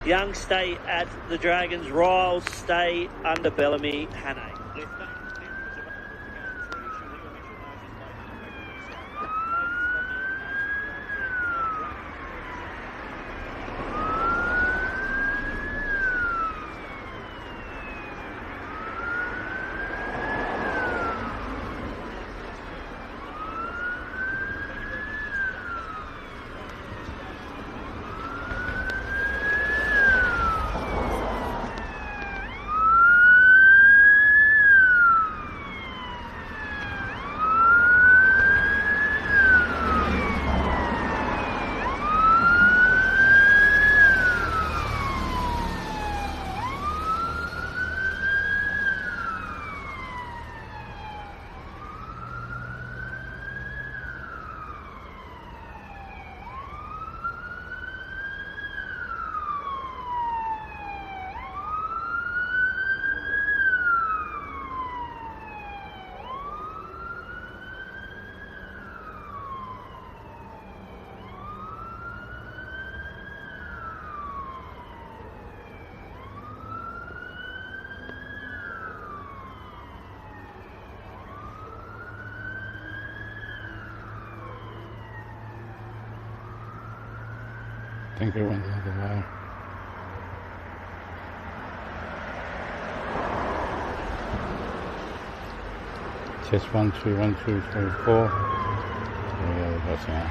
Young stay at the Dragons. Riles stay under Bellamy. Hannay. I think it went the other way. Test 1, 2, 1, 2, 3, 4. Yeah, that's now.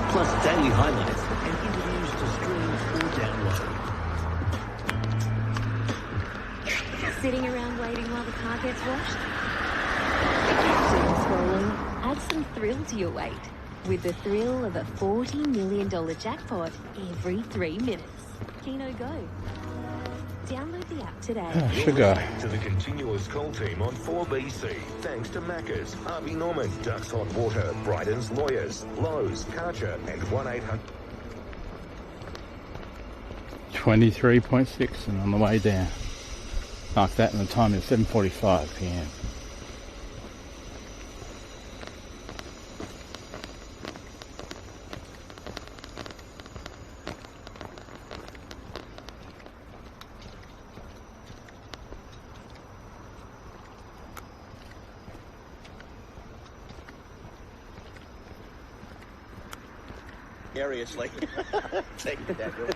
Plus daily highlights and interviews to stream or download. Sitting around waiting while the car gets washed? Doom scrolling? Add some thrill to your wait with the thrill of a $40 million jackpot every 3 minutes. Keno Go. Download the app today. Sugar. To the continuous call team on 4BC. Thanks to Macca's, Harvey Norman, Ducks Hot Water, Bryden's Lawyers, Lowe's, Karcher, and 1-800. 23.6 and on the way down. Like that, and the time is 7:45 p.m. Seriously. Thank you, Daniel.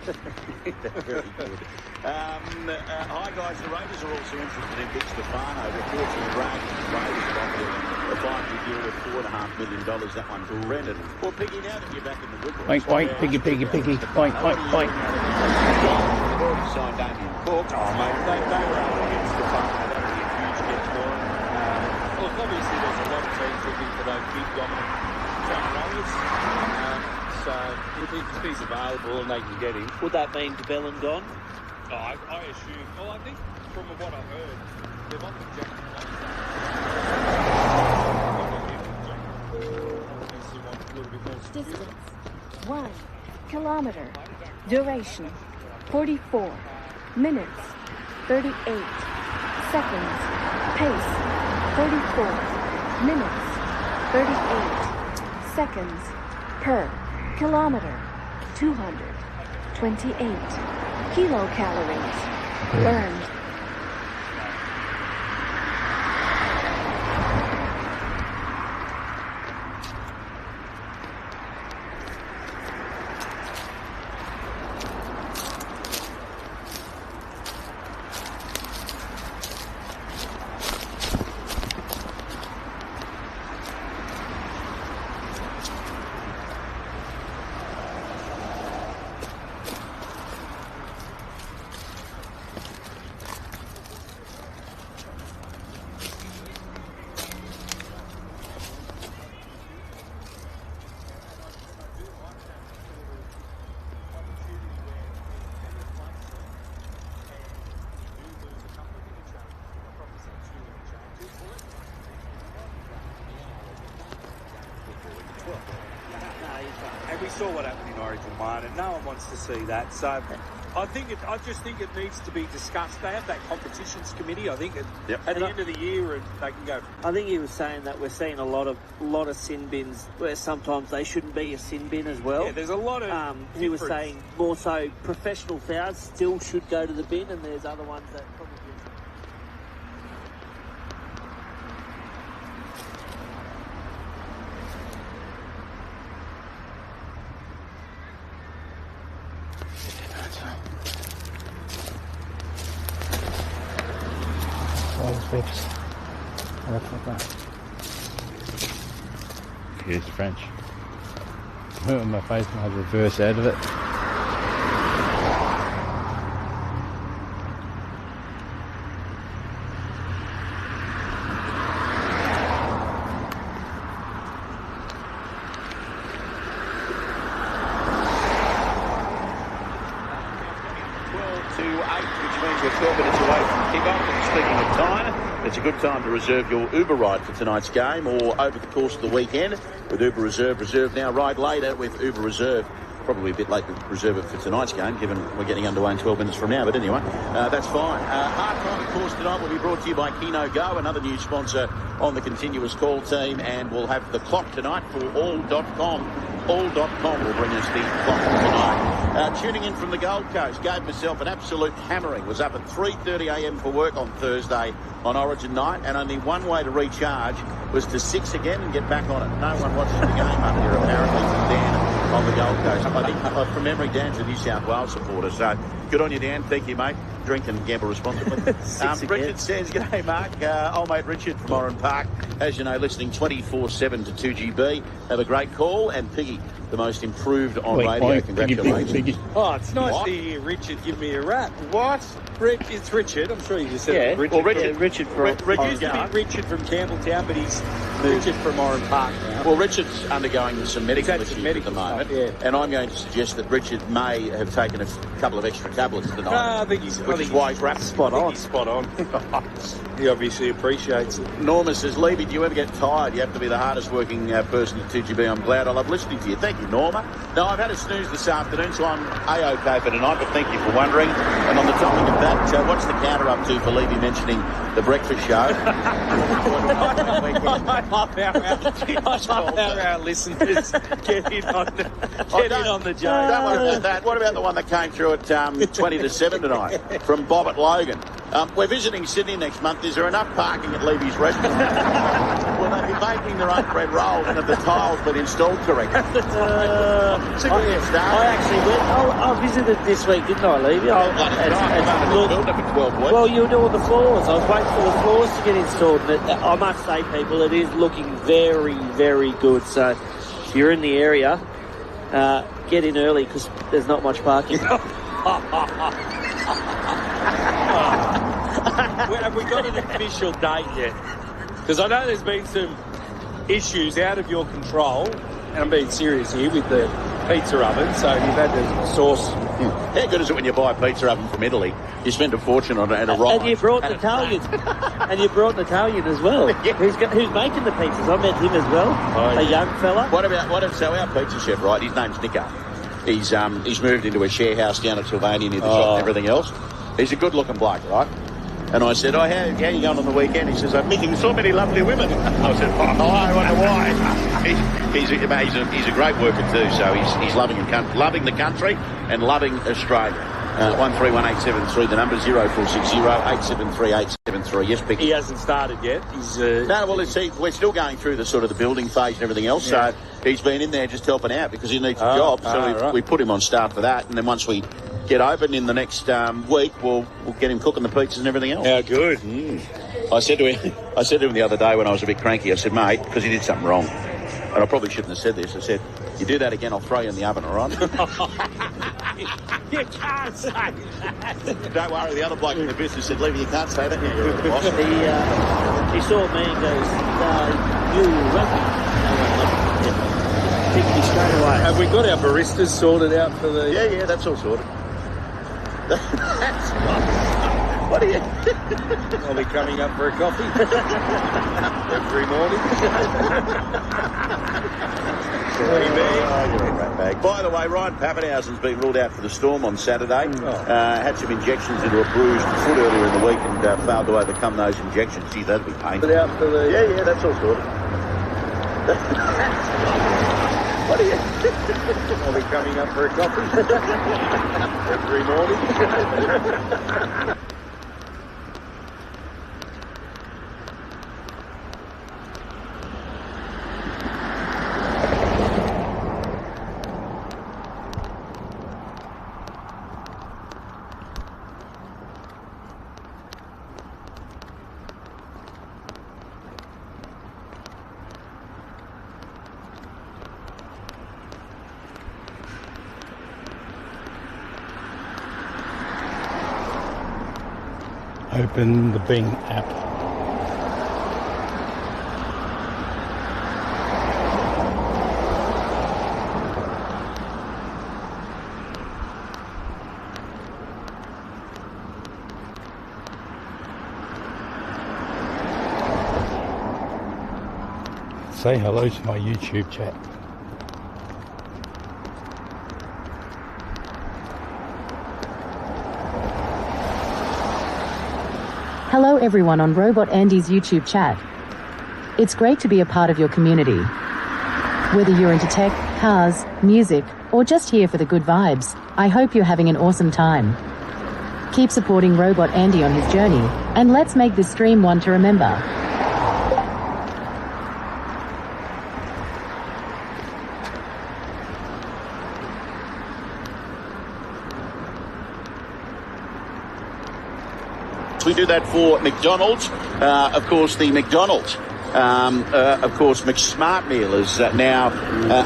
Very good. Hi guys, the Raiders are also interested in Vic Stefano. Reports from the Raiders have offered a 5-year deal of $4.5 million. That one for Brendan. Well, Piggy, now that you're back in the woodwork. Boink, boink, piggy, piggy, piggy. Boink, boink, boink. They've already signed Damien Cook. Oh, mate, they were able to get Stefano. That would be a huge get for him. Look, obviously there's a lot of teams looking for those big dominant front rowers. So if he's available and they can get him. Would that mean DeBellin gone? Oh, I assume. Well, I think from what I've heard, they've offered Jack. Distance 1 kilometer. Duration 44 minutes 38 seconds. Pace 34 minutes 38 seconds per kilometer. 228 kilocalories burned. saw what happened in Origin 1, and no one wants to see that. So I just think it needs to be discussed. They have that competitions committee. I think at the end of the year, and they can go. I think he was saying that we're seeing a lot of sin bins where sometimes they shouldn't be a sin bin as well. Yeah, there's a lot of. He was saying more so professional fouls still should go to the bin, and there's other ones that probably. Here's French. My face might reverse out of it. It's a good time to reserve your Uber ride for tonight's game or over the course of the weekend with Uber Reserve. Reserve now, ride later with Uber Reserve. Probably a bit late to reserve it for tonight's game, given we're getting underway in 12 minutes from now. But anyway, that's fine. Half-time, of course, tonight will be brought to you by Keno Go, another new sponsor on the continuous call team. And we'll have the clock tonight for all.com. All.com will bring us the clock tonight. Tuning in from the Gold Coast, gave myself an absolute hammering. Was up at 3:30am for work on Thursday on Origin night, and only one way to recharge was to 6 again and get back on it. No one watches the game up here, apparently, from Dan on the Gold Coast. I think, from memory, Dan's a New South Wales supporter, so good on you, Dan. Thank you, mate. Drink and gamble responsibly. Richard says, g'day, Mark. Old mate Richard from Oran Park. As you know, listening 24/7 to 2GB. Have a great call. And Piggy, the most improved on radio. Congratulations. Piggy. Oh, it's nice to hear Richard give me a rap. What? It's Richard. I'm sure you just said it. Richard. Well, Richard. Yeah, Richard from Used to be Richard from Campbelltown, but he's Richard from Oran Park now. Well, Richard's undergoing some medical issues at the moment, stuff, and I'm going to suggest that Richard may have taken a couple of extra tablets tonight. No, I think he's why he's wrapped spot on. Spot on. He obviously appreciates it. Norma says, Levy, do you ever get tired? You have to be the hardest working person at 2GB. I'm glad. I love listening to you. Thank you, Norma. No, I've had a snooze this afternoon, so I'm A-OK for tonight, but thank you for wondering. And on the topic of that, what's the counter up to for Levy mentioning the breakfast show? Our listeners get in on the joke. Don't worry about that. What about the one that came through at 20 to 7 tonight from Bob at Logan? We're visiting Sydney next month. Is there enough parking at Levy's restaurant? Will they be making their own bread rolls and have the tiles been installed correctly? I actually went. I visited this week, didn't I, Levy? Well, you were doing the floors. I was waiting for the floors to get installed. But I must say, people, it is looking very, very good. So if you're in the area, get in early because there's not much parking. Have we got an official date yet? Because I know there's been some issues out of your control, and I'm being serious here, with the pizza oven, so you've had the sauce. How good is it when you buy a pizza oven from Italy? You spend a fortune on it and a rock. And you brought Natalia. And you brought Natalia as well. Yeah. Who's making the pizzas? I met him as well. A young fella. So our pizza chef, right, his name's Nico. He's moved into a share house down at Sylvania near the shop and everything else. He's a good-looking bloke, right? And I said, how are you going on the weekend? He says, I'm meeting so many lovely women. I said, I wonder why. He's a great worker too, so he's loving the country and loving Australia. 131873, the number 0460 873 873. Yes, Picky. He hasn't started yet. We're still going through the building phase and everything else, so he's been in there just helping out because he needs a job. So we put him on staff for that, and then once we get open in the next week, we'll get him cooking the pizzas and everything else. How good. I said to him the other day when I was a bit cranky, I said, mate, because he did something wrong, and I probably shouldn't have said this, I said, you do that again, I'll throw you in the oven, all right? You can't say that. Don't worry, the other bloke in the business said, Levy, you can't say that. Yeah, you're the boss. He saw me and goes, you rugby. Picked me straight away. Have we got our baristas sorted out for the... Yeah, that's all sorted. What are you? I'll be coming up for a coffee every morning. You're a great bag. By the way, Ryan Pappenhausen's been ruled out for the Storm on Saturday. Had some injections into a bruised foot earlier in the week and failed to overcome those injections. Gee, that'd be painful. Put out for the... Yeah, that's all sorted. What are you? I'll be coming up for a coffee every morning. Open the Bing app. Say hello to my YouTube chat. Hello everyone on Robot Andy's YouTube chat. It's great to be a part of your community. Whether you're into tech, cars, music, or just here for the good vibes, I hope you're having an awesome time. Keep supporting Robot Andy on his journey, and let's make this stream one to remember. We do that for McDonald's. Of course, the McDonald's, McSmart meal is now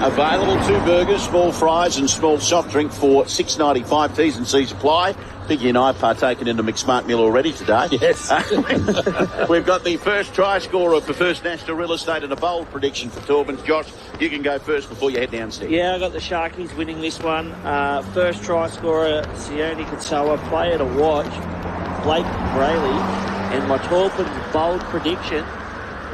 available. 2 burgers, small fries and small soft drink for $6.95. T's and C's apply. Piggy and I have partaken in the McSmart meal already today. Yes. We've got the first try scorer for First National Real Estate and a bold prediction for Torban's. Josh, you can go first before you head downstairs. Yeah, I got the Sharkies winning this one. First try scorer, Sione Katsoa, player to watch, Blake Brayley, and my Torban's bold prediction,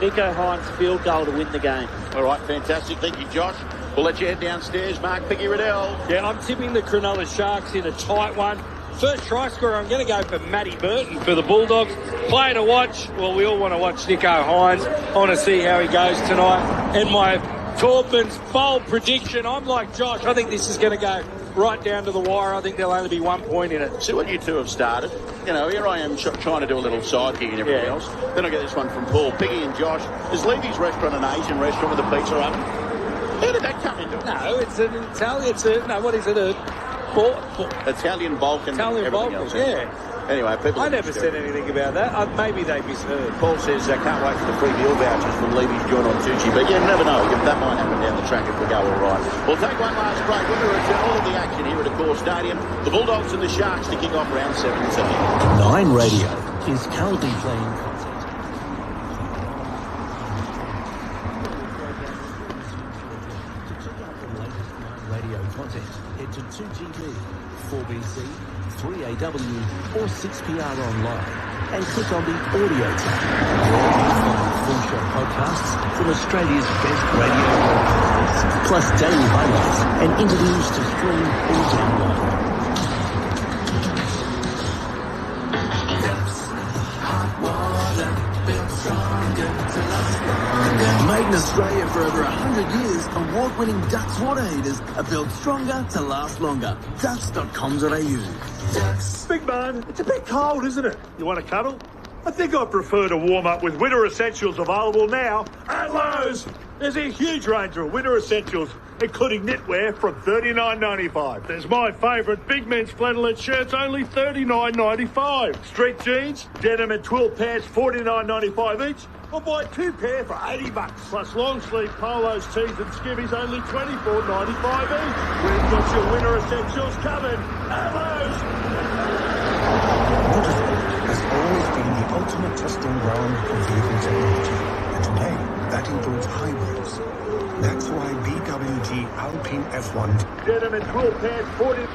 Nico Hines field goal to win the game. All right, fantastic. Thank you, Josh. We'll let you head downstairs. Mark, Piggy Riddell. Yeah, I'm tipping the Cronulla Sharks in a tight one. First try scorer, I'm going to go for Matty Burton for the Bulldogs. Player to watch, well, we all want to watch Nico Hines. I want to see how he goes tonight. And my Torban's bold prediction, I'm like Josh, I think this is going to go right down to the wire. I think there'll only be 1 point in it. See what you two have started. You know, here I am trying to do a little sidekick and everything else. Then I get this one from Paul. Piggy and Josh, is Levy's restaurant an Asian restaurant with a pizza oven? How did that come into it? No, it's an Italian, what is it, Italian Balkan, Italian everything Balkan, else. yeah. Anyway, people... I never said anything about that. Maybe they misheard. Paul says, can't wait for the free meal vouchers from Levy's joint on Tucci. But you never know. That might happen down the track if we go all right. We'll take one last break. When we return, all of the action here at Accor Stadium. The Bulldogs and the Sharks to kick off round 17. Nine Radio is currently playing content. To check out the latest Nine Radio content, head to 2GB, 4BC, 3AW or 6PR online and click on the audio tab. There you'll find full show podcasts from Australia's best radio broadcasters, plus daily highlights and interviews to stream or download. Made in Australia for over 100 years, award-winning Dux water heaters are built stronger to last longer. Dux.com.au. Big man, it's a bit cold, isn't it? You want to cuddle? I think I prefer to warm up with winter essentials available now at Lowe's. There's a huge range of winter essentials, including knitwear from $39.95. There's my favourite big men's flannelette shirts, only $39.95. Street jeans, denim and twill pants, $49.95 each. Or buy 2 pair for $80. Plus long sleeve polos, tees and skivvies, only $24.95 each. We've got your winter essentials covered at Lowe's. Motorsport has always been the ultimate testing ground of vehicle technology, and today that includes hybrids. That's why BWG Alpine F1 denim and twill pants, $40.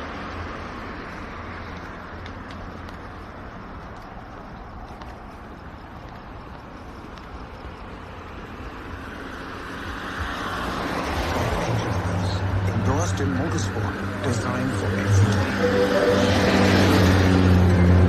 Austin Motorsport, designed for every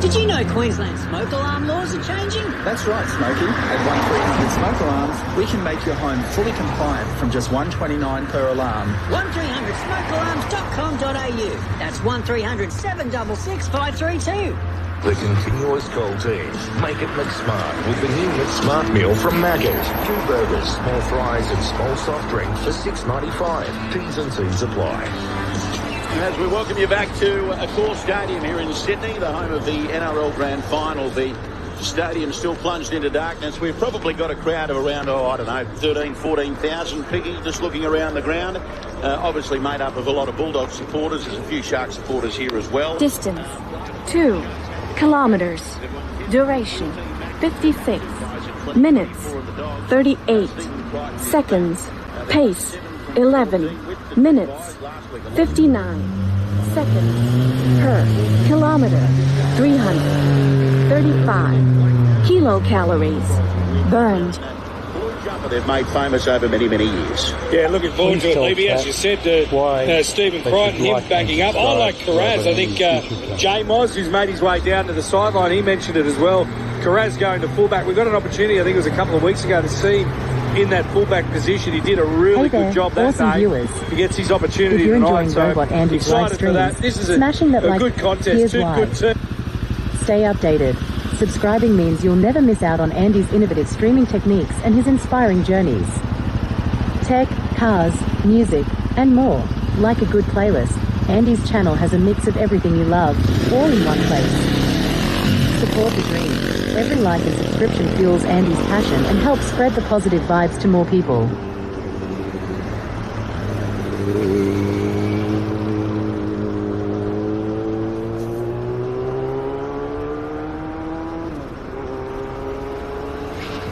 Did you know Queensland smoke alarm laws are changing? That's right, Smokey. At 1300 Smoke Alarms, we can make your home fully compliant from just $129 per alarm. 1300smokealarms.com.au. That's 1300 766 532. The continuous cold team. Make it McSmart with the new McSmart meal from Macca's. 2 burgers, small fries and small soft drink for $6.95. T's and C's apply. And as we welcome you back to Accor Stadium here in Sydney, the home of the NRL Grand Final, the stadium still plunged into darkness. We've probably got a crowd of around, 13,000, 14,000. Piggy just looking around the ground. Obviously made up of a lot of Bulldog supporters. There's a few Shark supporters here as well. Distance, 2 kilometers. Duration, 56. Minutes, 38. Seconds. Pace, 11. Minutes, 59 seconds per kilometer, 335 kilocalories burned. They've made famous over many, many years. Yeah, looking forward to it, Levy. As you said, Stephen Crichton, him backing up. I like Carraz. I think Jay Moz, who's made his way down to the sideline, he mentioned it as well. Carraz going to fullback. We got an opportunity, I think it was a couple of weeks ago, to see him in that fullback position. He did a really good job that day. Viewers. He gets his opportunity if you're tonight. Enjoying Robot Andy's live streams, this is smashing that like good contest. Here's why. Stay updated. Subscribing means you'll never miss out on Andy's innovative streaming techniques and his inspiring journeys. Tech, cars, music, and more. Like a good playlist, Andy's channel has a mix of everything you love, all in one place. Support the dream. Every like and subscription fuels Andy's passion and helps spread the positive vibes to more people.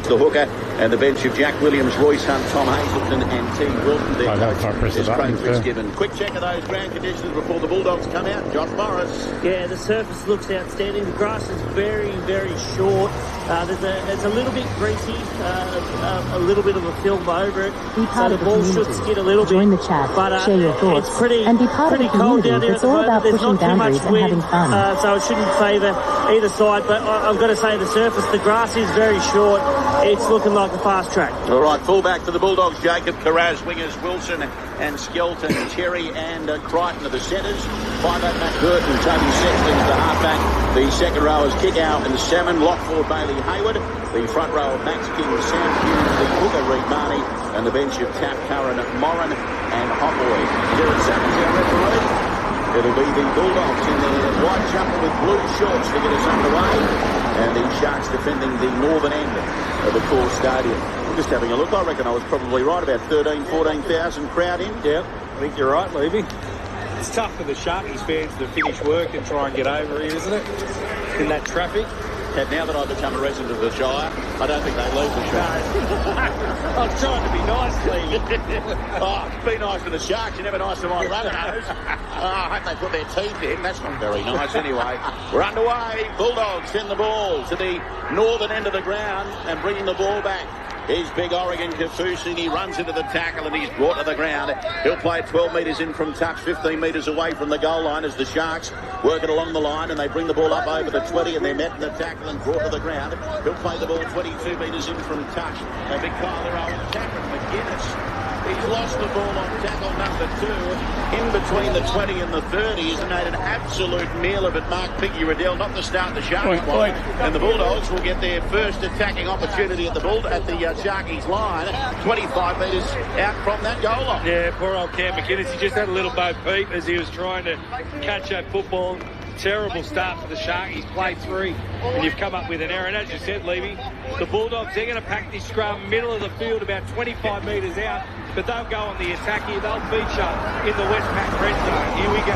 The hooker and the bench of Jack Williams, Royce Hunt, Tom Hazelton and T. Wilton. Their coach is Craig Fitzgibbon. Quick check of those ground conditions before the Bulldogs come out. Josh Morris. Yeah, the surface looks outstanding. The grass is very, very short. There's a little bit greasy, a little bit of a film over it. Be part so of the ball should skid a little Join bit. the chat, but, share your thoughts, it's pretty, and be part of the community. It's all about pushing boundaries and having fun. So it shouldn't favour either side, but I've got to say the surface, the grass is very short. It's looking like a fast track. All right, fullback for the Bulldogs, Jacob Carraz, wingers Wilson and Skelton, Cherry and Crichton are the centres. 5'8" Matt Burton, Toby Sexton's the halfback. The second row is Kickout and Salmon, Lockford, Bailey Hayward. The front row of Max King, Sam Hughes, the hooker Reed Marnie, and the bench of Tap, Curran, Moran and Hotboy. Jared Savage, our referee. It'll be the Bulldogs in their white jumper with blue shorts to get us underway. And the Sharks defending the northern end of the Accor Stadium. Just having a look, I reckon I was probably right, about 13,000, 14,000 crowd in. Yeah, I think you're right, Levy. It's tough for the Sharkies fans to finish work and try and get over here, isn't it? In that traffic. And now that I've become a resident of the Shire, I don't think they leave the Shire. I'm trying to be nice, Levy. Be nice to the Sharks, you're never nice to my Rabbitohs. I hope they put their teeth in. That's not very nice anyway. We're underway. Bulldogs send the ball to the northern end of the ground and bringing the ball back. Here's Big Oregon Kafusi. He runs into the tackle and he's brought to the ground. He'll play 12 metres in from touch, 15 metres away from the goal line as the Sharks work it along the line and they bring the ball up over the 20 and they're met in the tackle and brought to the ground. He'll play the ball 22 metres in from touch. A big Kyler Owen tackle. McGuinness. He's lost the ball on tackle number 2. In between the 20 and the 30. He's made an absolute meal of it. Mark Piggy Riddell, not to start the Sharks play. And the Bulldogs will get their first attacking opportunity at the Sharkies line. 25 metres out from that goal line. Yeah, poor old Cam McInnes. He just had a little Bo Peep as he was trying to catch that football. Terrible start for the Sharkies. Play 3. And you've come up with an error. And as you said, Levy, the Bulldogs, they're going to pack this scrum middle of the field about 25 metres out. But they'll go on the attack here. They'll feature in the Westpac red zone. Here we go.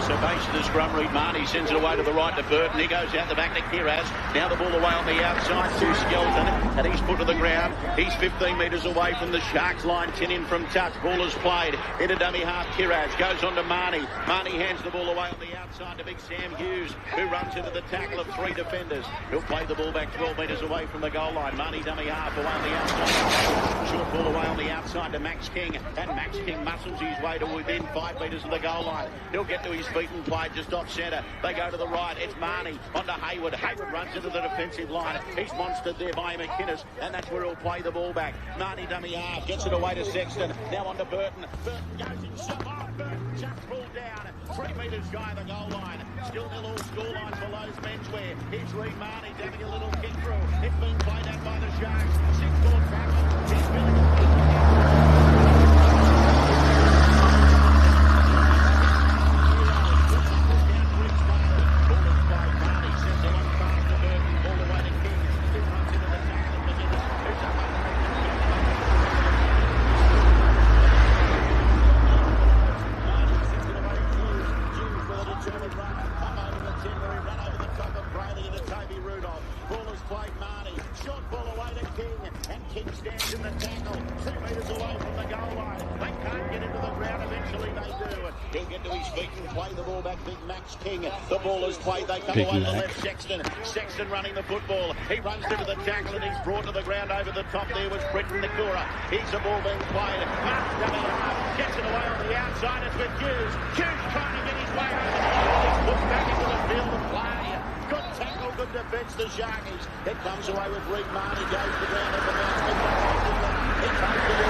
So base of the scrum, Reed Marnie sends it away to the right to Burton. He goes out the back to Kiraz. Now the ball away on the outside to Skelton, and he's put to the ground. He's 15 metres away from the Sharks line, 10 in from touch. Ball is played into dummy half. Kiraz goes on to Marnie. Marnie hands the ball away on the outside to big Sam Hughes, who runs into the tackle of 3 defenders. He'll play the ball back 12 metres away from the goal line. Marnie dummy half away on the outside. Short ball away on the outside to Max King, and Max King muscles his way to within 5 metres of the goal line. He'll get to his feet and play just off centre. They go to the right. It's Marnie onto Hayward. Hayward runs into the defensive line. He's monstered there by McInnes, and that's where he'll play the ball back. Marnie dummy half gets it away to Sexton. Now on to Burton. Burton goes himself off. Burton just pulled down. 3 metres shy of the goal line. Still nil all scoreline for Lowe's menswear. Here's Reed Marnie having a little kick through. It's been played out by the Sharks. 6-4 tackle. He's feeling it. The ball is played. They come away to the left. Sexton running the football. He runs into the tackle and he's brought to the ground over the top. There was Brenton Nakura. Here's the ball being played. Mark's coming up. Gets it away on the outside. It's with Hughes. Hughes trying to get his way over the ball. He's put back into the field of play. Good tackle, good defence, the Sharkies. It comes away with Reed Marnie. Goes to the ground at the bounce. It comes to the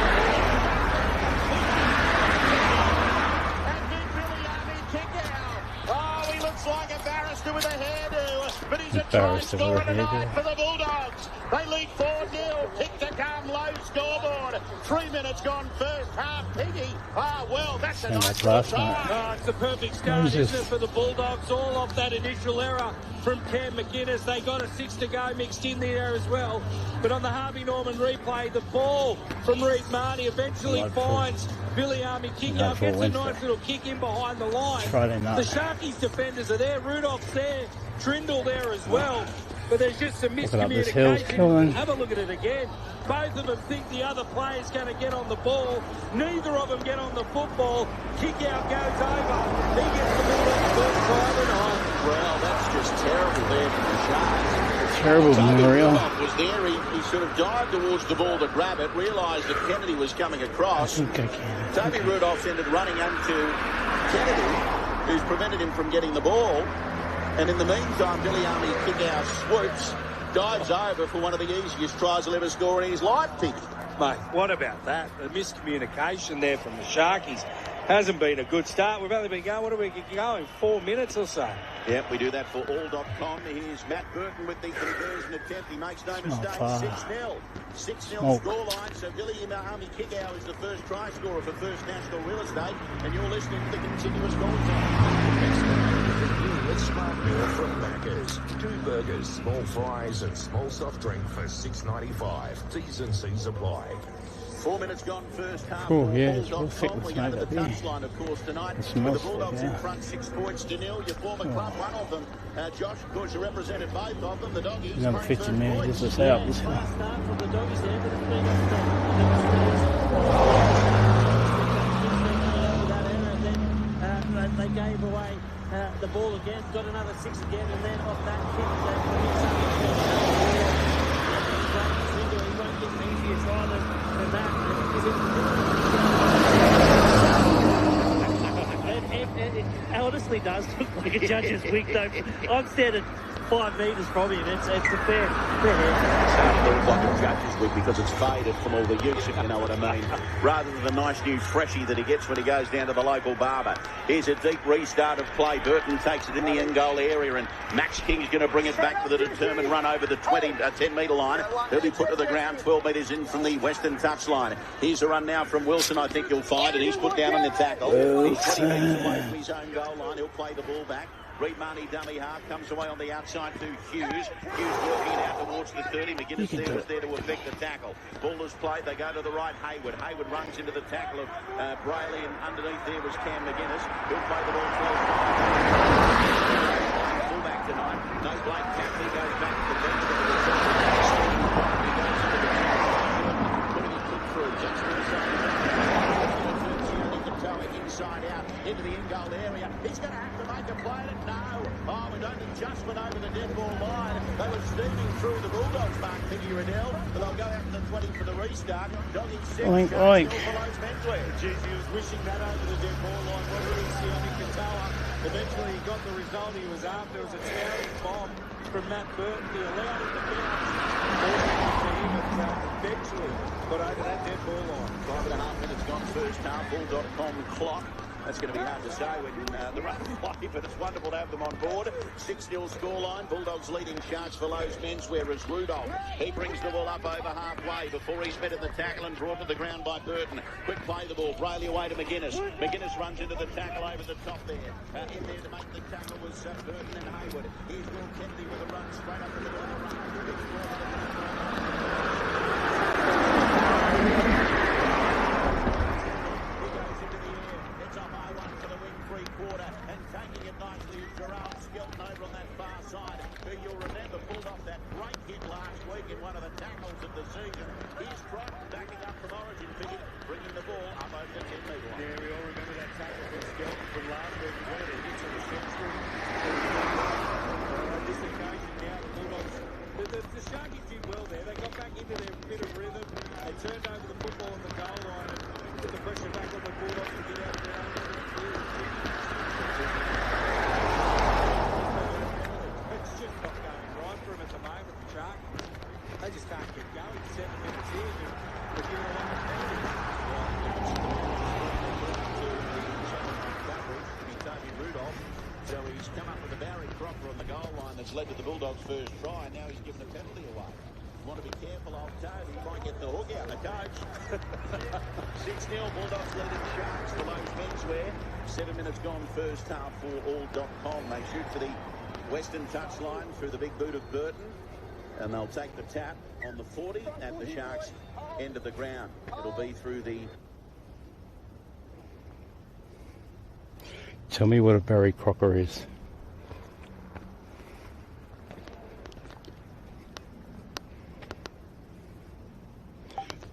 like a barrister with a hairdo, but he's a try scorer tonight for the Bulldogs. They lead 4-0. Kick to come, low scoreboard. 3 minutes gone first half. Piggy. Well, that's a nice try. It's the perfect start, isn't it, for the Bulldogs? All off that initial error from Cam McInnes. They got a 6 to go mixed in there as well. But on the Harvey Norman replay, the ball from Reed Marnie eventually finds Billy Army Kickout. Gets a nice little kick in behind the line. The Sharkies defenders are there. Rudolph's there. Trindle there as well. But there's just some miscommunication. Have a look at it again. Both of them think the other player's going to get on the ball. Neither of them get on the football. Kick out goes over. He gets the ball on the first try tonight. Well, that's just terrible there from the Sharks. Terrible, Memorial. Was there. He sort of dived towards the ball to grab it, realised that Kennedy was coming across. Toby Rudolph's ended running into Kennedy, who's prevented him from getting the ball. And in the meantime, Billy Army kick-out swoops, dives over for one of the easiest tries he'll ever score in his life, Piggy. Mate, what about that? The miscommunication there from the Sharkies hasn't been a good start. We've only been going, what are we going, 4 minutes or so? Yep, we do that for all.com. Here's Matt Burton with the conversion attempt. He makes no mistake. 6-0. 6-0 scoreline. So Billy Army Kickout is the first try scorer for First National Real Estate. And you're listening to the continuous goal time. With Smart Meal from Macca's. 2 burgers, small fries and small soft drink for $6.95. T's and C's apply. 4 minutes gone first half. Cool, yeah, it's real thick We with go to smoke the up here. touchline, of course, tonight. It With smells the Bulldogs thick, in yeah. front, 6 points to nil. Your former club, one of them. Josh, of course, you represented both of them. The Doggies. Another 50 minutes, this is out. This one. Start from the Doggies there, but it's been they gave away the ball again, got another 6 again, and then off that kick, he won't get an easier try than that. It honestly does look like a judge's wig, though. I'm standing 5 metres from him. It's a fair It looks like a judge's wig because it's faded from all the use, if you know what I mean. Rather than the nice new freshie that he gets when he goes down to the local barber. Here's a deep restart of play. Burton takes it in the end goal area, and Max King's going to bring it back with a determined run over the 10-metre line. He'll be put to the ground 12 metres in from the western touchline. Here's a run now from Wilson, I think you'll find, and he's put down on the tackle. He's 20 metres away from his own goal line. He'll play the ball back. Reed Marnie dummy half comes away on the outside to Hughes. Hughes working out towards the 30. McGuinness there was there to effect the tackle. Ball is played. They go to the right. Hayward. Hayward runs into the tackle of Brayley, and underneath there was Cam McGuinness. He'll play the ball 12. Fullback tonight. No Blake Tapley goes back to the bench. He goes into the putting a kick through. Just inside out into the in-goal area. He's going to have to make a play at it. No. Oh, we don't need adjustment over the dead ball line. They were steaming through the Bulldogs, Mark Piggy Riddell, but they'll go out to the 20 for the restart. Doggy six. Oink, oink. Jeez, he was wishing that over the dead ball line. What did he see on Katoa? Eventually he got the result he was after. It was a towering bomb from Matt Burton. He allowed him to bounce. Eventually got over that dead ball line. 5.5 minutes gone first half. Bull.com clock. That's going to be hard to say when the run play, but it's wonderful to have them on board. 6-0 scoreline. Bulldogs leading Sharks for Lowe's menswear as Rudolph. He brings the ball up over halfway before he's met in the tackle and brought to the ground by Burton. Quick play the ball. Brayley away to McGuinness. McGuinness runs into the tackle over the top there. In there to make the tackle was Burton and Hayward. Here's Will Kennedy with a run straight up the middle of the run. And taking it nicely is Gerard Skelton over on that far side, who you'll remember pulled off that great hit last week in one of the tackles of the season. Here's Crichton backing up from Origin, bringing the ball up over the 10-metre line. Yeah, we all remember that tackle from Skelton from last week. One of the hits on the central. This occasion now, the Bulldogs, the Sharkies did well there. They got back into their bit of rhythm. They turned over the football on the goal line and put the pressure back on the Bulldogs to get out of there. It's just not going right for him at the moment, the Sharks. They just can't get going. 7 minutes in, and if you're on the Tony Rudolph. So he's come up with a Barry Crocker on the goal line that's led to the Bulldogs' first try, and now he's given a penalty away. Want to be careful, old Tony. He might get the hook out, the coach. 6-0, Bulldogs leading Sharks for Lowe's menswear. 7 minutes gone first half for all.com. They shoot for the western touchline through the big boot of Burton, and they'll take the tap on the 40 at the Sharks' end of the ground. It'll be through the... Tell me what a Barry Crocker is.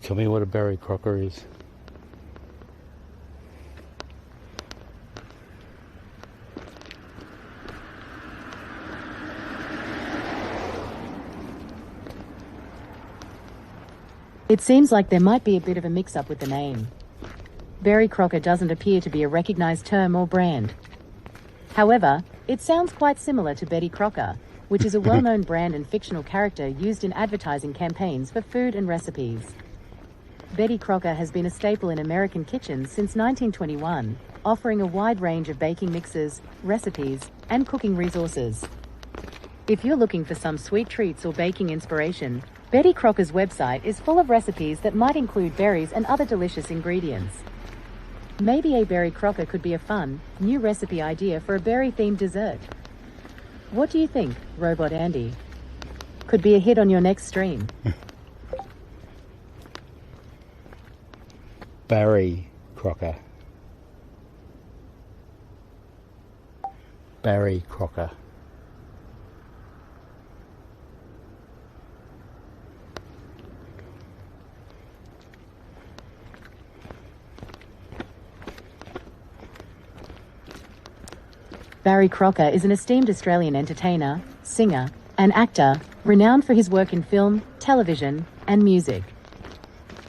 Tell me what a Barry Crocker is. It seems like there might be a bit of a mix-up with the name. Barry Crocker doesn't appear to be a recognized term or brand. However, it sounds quite similar to Betty Crocker, which is a well-known brand and fictional character used in advertising campaigns for food and recipes. Betty Crocker has been a staple in American kitchens since 1921, offering a wide range of baking mixes, recipes, and cooking resources. If you're looking for some sweet treats or baking inspiration, Betty Crocker's website is full of recipes that might include berries and other delicious ingredients. Maybe a Barry Crocker could be a fun, new recipe idea for a berry-themed dessert. What do you think, Robot Andy? Could be a hit on your next stream. Barry Crocker. Barry Crocker. Barry Crocker is an esteemed Australian entertainer, singer, and actor, renowned for his work in film, television, and music.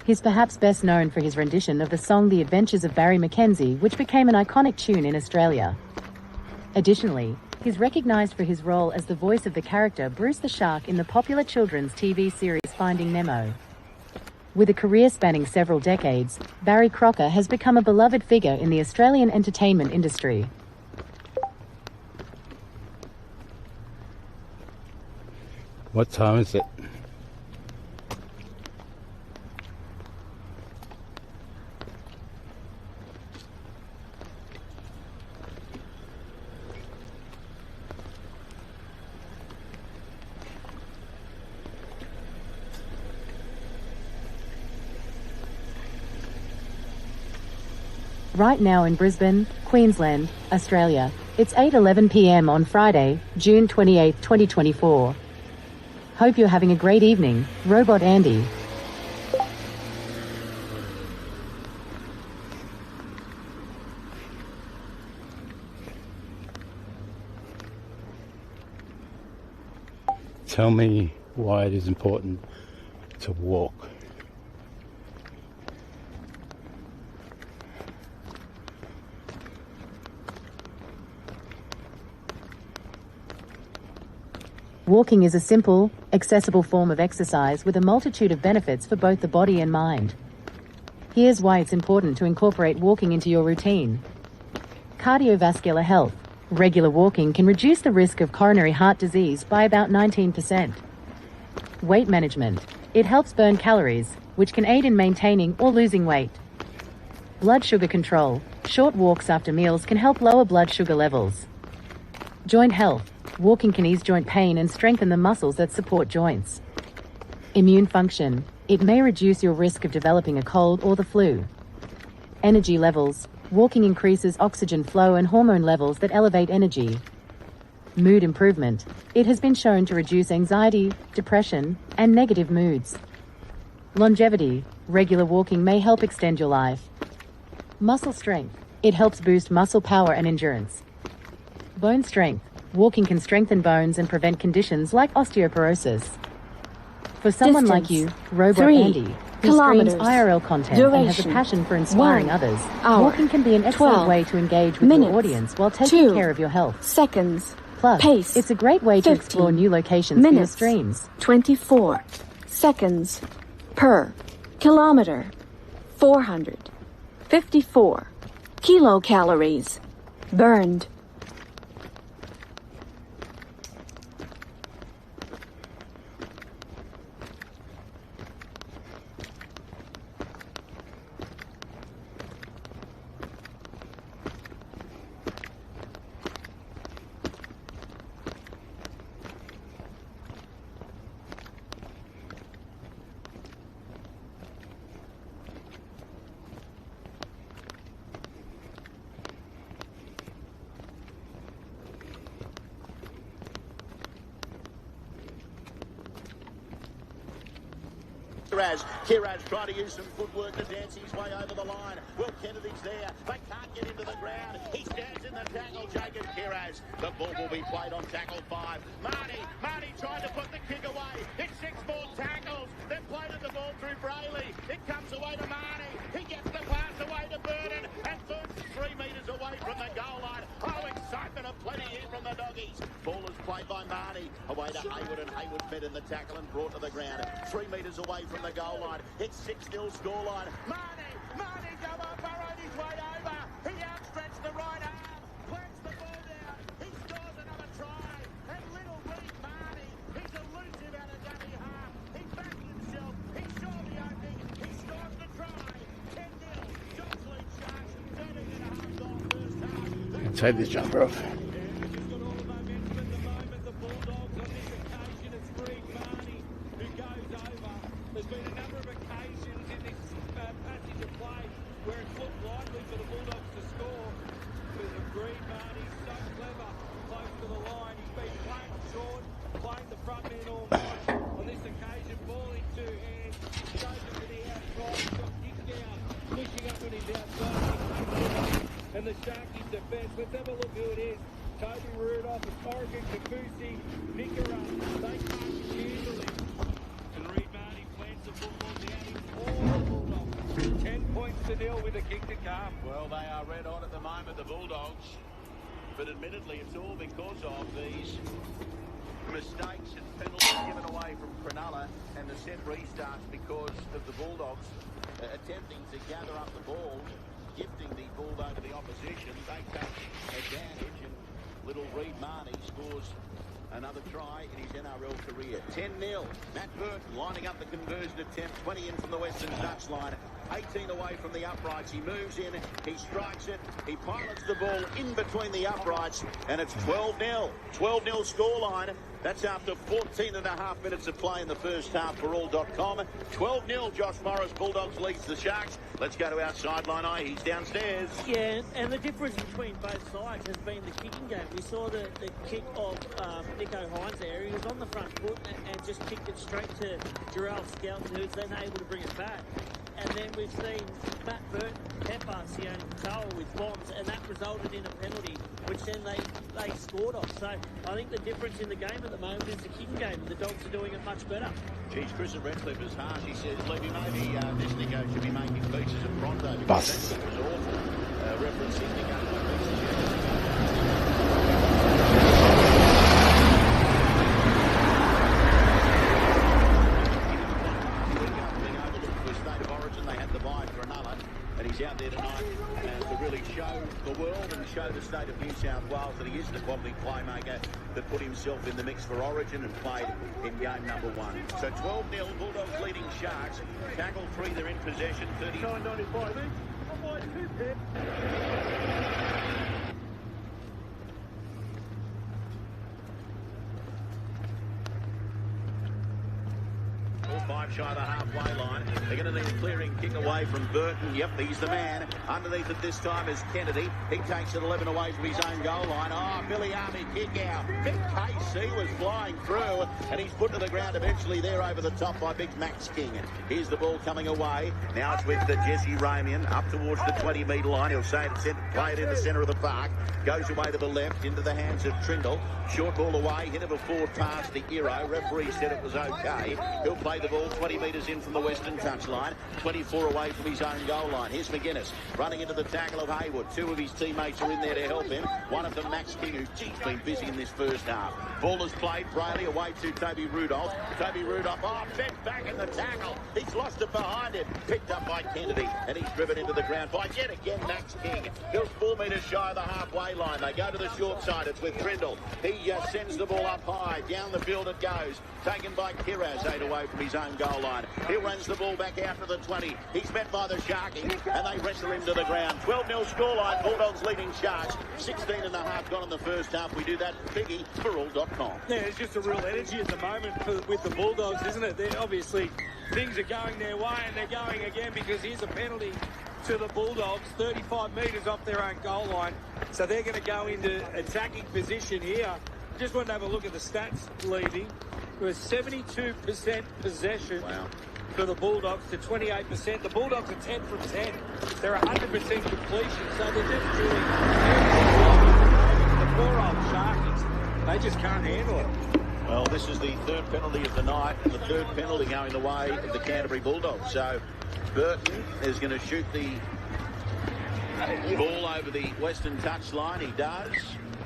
He's perhaps best known for his rendition of the song The Adventures of Barry Mackenzie, which became an iconic tune in Australia. Additionally, he's recognised for his role as the voice of the character Bruce the Shark in the popular children's TV series Finding Nemo. With a career spanning several decades, Barry Crocker has become a beloved figure in the Australian entertainment industry. What time is it? right now in Brisbane, Queensland, Australia. It's 8:11 p.m. on Friday, June 28, 2024. Hope you're having a great evening, Robot Andy. Tell me why it is important to walk. Walking is a simple, accessible form of exercise with a multitude of benefits for both the body and mind. Here's why it's important to incorporate walking into your routine. Cardiovascular health. Regular walking can reduce the risk of coronary heart disease by about 19%. Weight management. It helps burn calories, which can aid in maintaining or losing weight. Blood sugar control. Short walks after meals can help lower blood sugar levels. Joint health. Walking can ease joint pain and strengthen the muscles that support joints. Immune function. It may reduce your risk of developing a cold or the flu. Energy levels. Walking increases oxygen flow and hormone levels that elevate energy. Mood improvement. It has been shown to reduce anxiety, depression, and negative moods. Longevity. Regular walking may help extend your life. Muscle strength. It helps boost muscle power and endurance. Bone strength. Walking can strengthen bones and prevent conditions like osteoporosis. For someone like you, Robot 3 Andy, who streams kilometers. IRL content Duration. and has a passion for inspiring 1 others, hour. walking can be an excellent 12 way to engage with minutes. your audience while taking 2 care of your health. seconds. Plus, Pace. it's a great way to 15 explore new locations for your minutes. streams. 24 seconds per kilometer. 454 kilocalories burned. Kiraz trying to use some footwork to dance his way over the line. Will Kennedy's there. They can't get into the ground. He stands in the tackle, Jacob Kiraz. The ball will be played on tackle 5. Marty trying to put the kick away. It's 6 more tackles. They've played the ball through Brayley. It comes away to Marty. He gets the pass away to Burden. And Burns 3 metres away from the goal line. Oh, excitement of plenty here from the doggies. Ball is played by Marty. Away to Hayward, and Hayward fed in the tackle and brought to the ground. 3 metres away from the goal line. It's 6-0 scoreline. Marty, go up, burrowed his way over. He outstretched the right arm, plants the ball down. He scores another try. And little Reed Marty, he's elusive out of dummy half. He backed himself. He saw the opening. He scores the try. 10-0. Josh Leach Sharks, 13.5 goal first half. Take this jumper off. There's been a number of occasions in this passage of play where it's looked likely for the Bulldogs to score. But Reed Marty's so clever, close to the line. He's been playing short, playing the front men all night. On this occasion, ball in 2 hands, goes into the outside, he's got Dick down, pushing up on his outside. And the Sharkies defence, let's have a look who it is. Toby Rudolph, Oregon, Kafusi, Nickera, they can't handle him. And Reed Marty plants the football down in all the Bulldogs. 10 points to nil with a kick to come. Well, they are red hot at the moment, the Bulldogs. But admittedly, it's all because of these mistakes and penalties given away from Cronulla, and the set restarts because of the Bulldogs attempting to gather up the ball, gifting the ball over the opposition. They take advantage, and little Reed Marty scores another try in his NRL career. 10-0. Matt Burton lining up the conversion attempt. 20 in from the Western touchline. 18 away from the uprights. He moves in. He strikes it. He pilots the ball in between the uprights. And it's 12-0. 12-0 scoreline. That's after 14 and a half minutes of play in the first half for all.com. 12-0, Josh Morris. Bulldogs leads the Sharks. Let's go to our sideline eye. He's downstairs. Yeah, and the difference between both sides has been the kicking game. We saw the kick of Nicho Hynes there. He was on the front foot and just kicked it straight to Jarrell Skelton, who's then able to bring it back. And then we've seen Matt Burton, Pepper, Sione Katoa with bombs, and that resulted in a penalty, which then they scored off. So I think the difference in the game at the moment is the kicking game. The Dogs are doing it much better. Geez, Chris at Redcliffe is harsh. He says, Levy, maybe this Nicho should be making pieces of Pronto. Bus. That was awful. Referencing Nicho. He's out there tonight to really show the world and show the state of New South Wales that he is the quality playmaker that put himself in the mix for Origin and played in game number 1. So 12-0, Bulldogs leading Sharks. Tackle 3, they're in possession. 39-95. Five shy of the halfway line. They're going to need a clearing kick away from Burton. Yep, he's the man. Underneath it this time is Kennedy. He takes it 11 away from his own goal line. Oh, Billy Army kick out. Big KC was flying through, and he's put to the ground eventually there over the top by big Max King. Here's the ball coming away. Now it's with Jesse Ramian up towards the 20-metre line. He'll say play it in the centre of the park. Goes away to the left into the hands of Trindle. Short ball away. Hit of a forward pass to Iro. Referee said it was okay. He'll play the ball 20 metres in from the western touchline, 24 away from his own goal line. Here's McGuinness running into the tackle of Haywood. 2 of his teammates are in there to help him. One of them, Max King, who's been busy in this first half. Ball is played. Brayley away to Toby Rudolph. Toby Rudolph, fed back in the tackle. He's lost it behind him. Picked up by Kennedy, and he's driven into the ground by yet again Max King. He's 4 metres shy of the halfway line. They go to the short side. It's with Trindle. He sends the ball up high. Down the field it goes. Taken by Kiraz, 8 away from his own goal line. He runs the ball back out to the 20. He's met by the Sharkies, and they wrestle him to the ground. 12-0 scoreline. Bulldogs leading Sharks. 16 and a half gone in the first half. We do that biggie for all.com. Yeah, it's just a real energy at the moment with the Bulldogs, isn't it? Obviously, things are going their way, and they're going again because here's a penalty to the Bulldogs, 35 metres off their own goal line. So they're going to go into attacking position here. Just want to have a look at the stats, Levy. It was 72% possession for the Bulldogs to 28%. The Bulldogs are 10 from 10. They're 100% completion, so they're just doing the poor old Sharkies. They just can't handle it. Well, this is the third penalty of the night, and the third penalty going the way of the Canterbury Bulldogs. So Burton is going to shoot the ball over the western touchline. He does.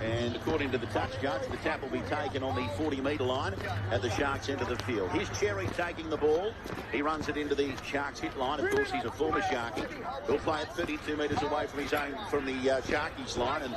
And according to the touch judge, the tap will be taken on the 40-metre line at the Sharks end of the field. Here's Cherry taking the ball. He runs it into the Sharks hit line. Of course, he's a former Sharkie. He'll play it 32 metres away from the Sharkies line and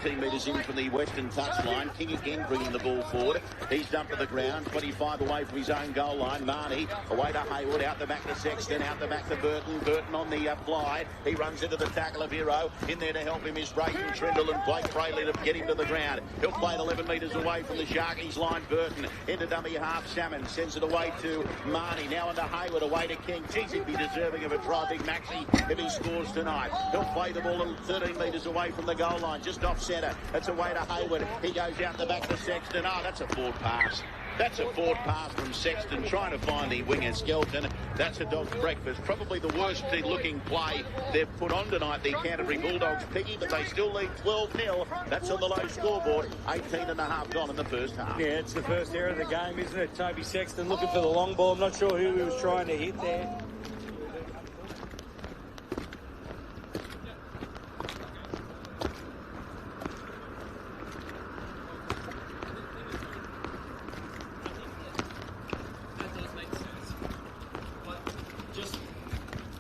18 metres in from the western touch line. King again bringing the ball forward. He's dumped to the ground, 25 away from his own goal line. Marnie away to Haywood, out the back to Sexton, out the back to Burton. Burton on the fly. He runs into the tackle of Hero. In there to help him is Brayton Trindle and Blake Brayley to get him to the ground. He'll play it 11 metres away from the Sharkies line. Burton into dummy half. Salmon sends it away to Marnie. Now into Haywood, away to King. Geez, he'd be deserving of a try, big Maxi, if he scores tonight. He'll play the ball 13 metres away from the goal line, just off centre. It's away to Haywood. He goes out the back to Sexton. Oh, that's a forward pass. That's a forward pass from Sexton, trying to find the winger Skelton. That's a dog's breakfast. Probably the worst looking play they've put on tonight, the Canterbury Bulldogs, Piggy, but they still lead 12-0. That's on the low scoreboard. 18 and a half gone in the first half. Yeah, it's the first error of the game, isn't it? Toby Sexton looking for the long ball. I'm not sure who he was trying to hit there.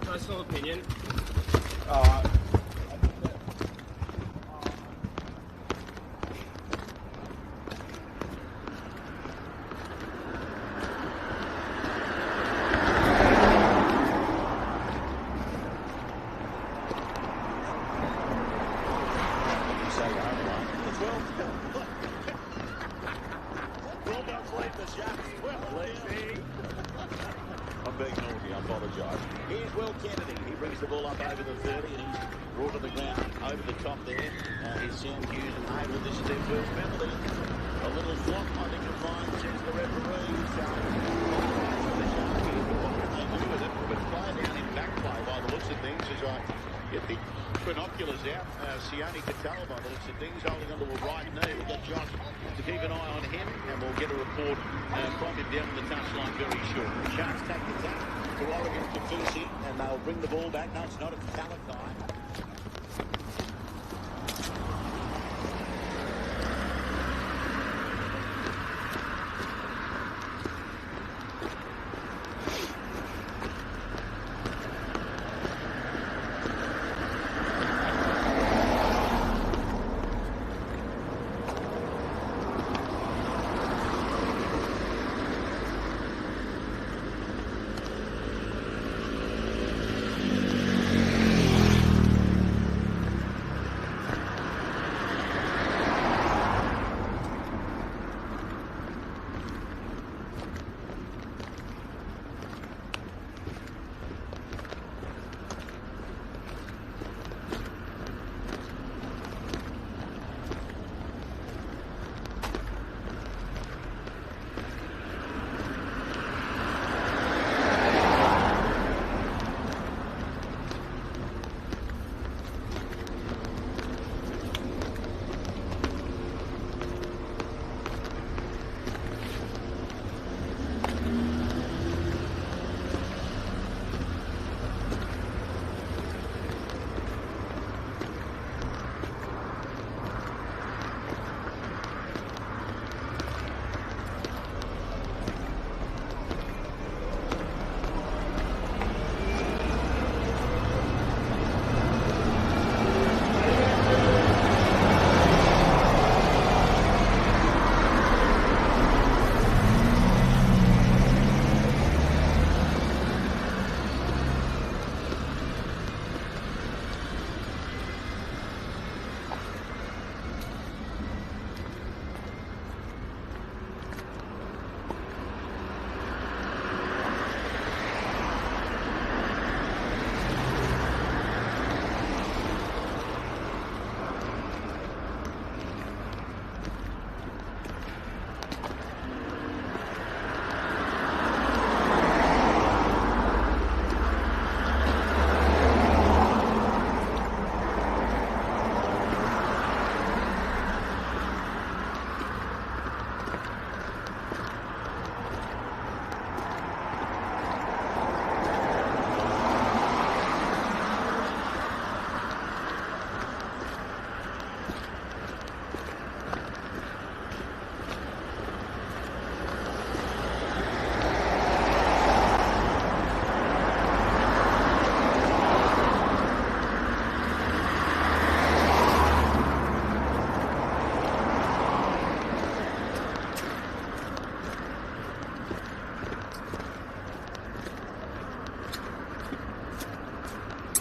Personal opinion. being naughty. I apologise. Here's Will Kennedy. He brings the ball up over the 30 and he's brought to the ground over the top there. Is Sam Hughes able to step first penalty? A little flop, I think you'll find, says the referee. What can they do with it? But play down in back play by the looks of things as I get the binoculars out. Sione Katoa by the looks of things holding onto a right knee. We've got Josh to keep an eye on him and we'll get a report from him down the touchline very short. The Sharks take the tap to Oregon Kafusi and they'll bring the ball back. No, it's not. It's Talakai.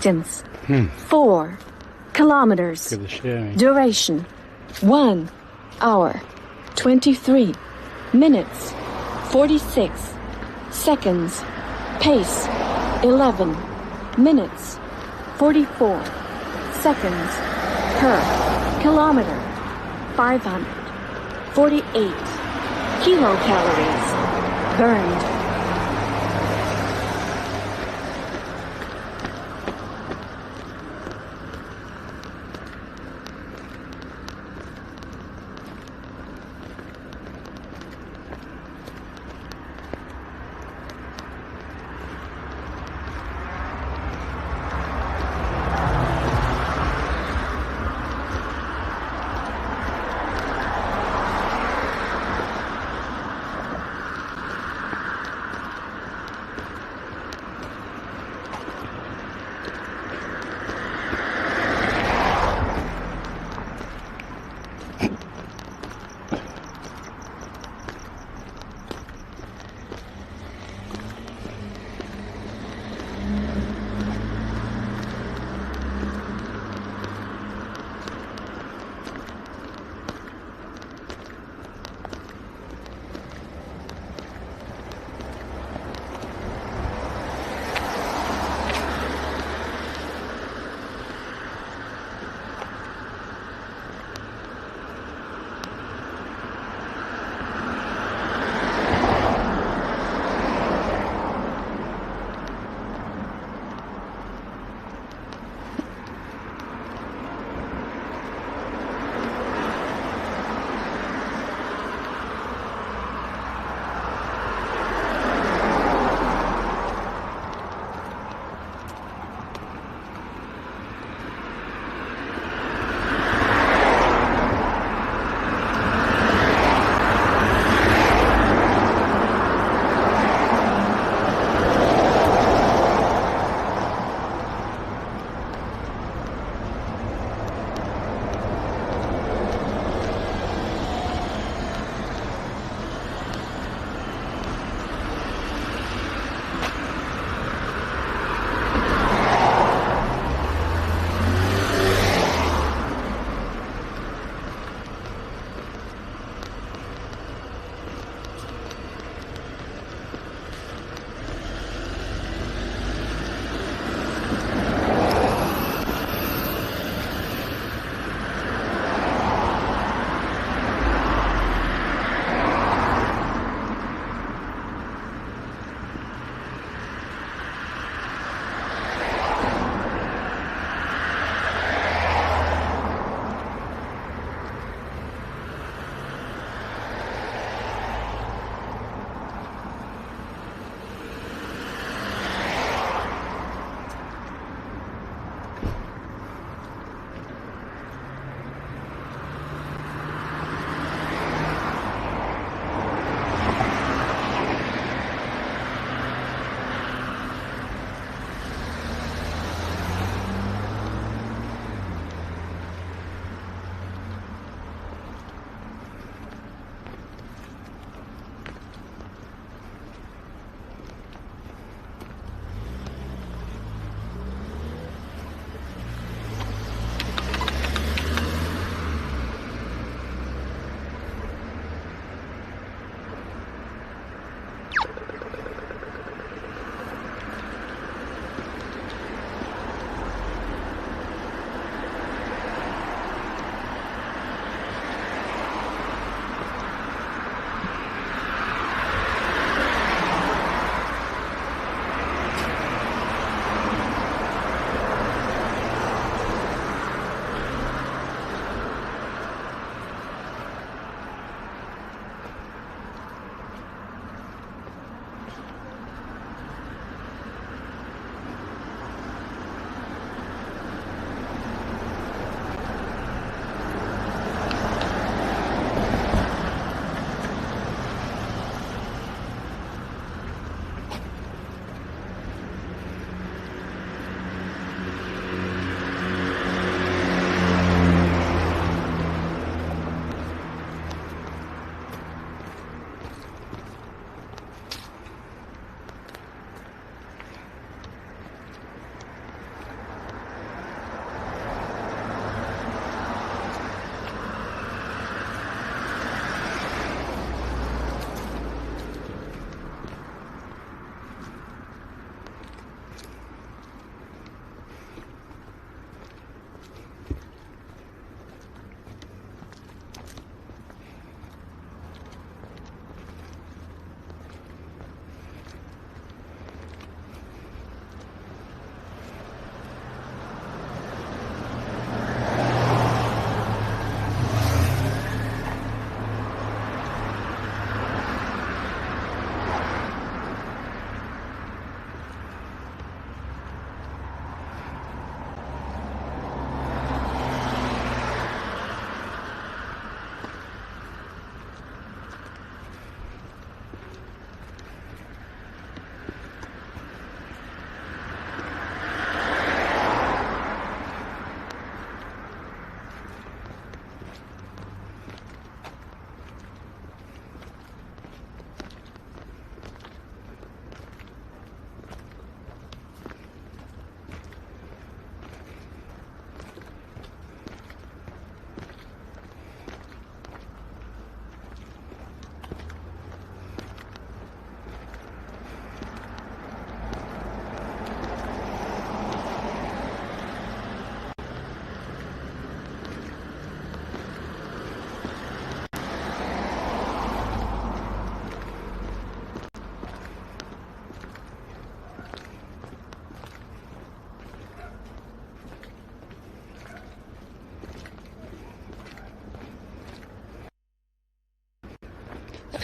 Distance 4 kilometers. Duration 1 hour 23 minutes 46 seconds. Pace 11 minutes 44 seconds per kilometer. 548 kilocalories burned.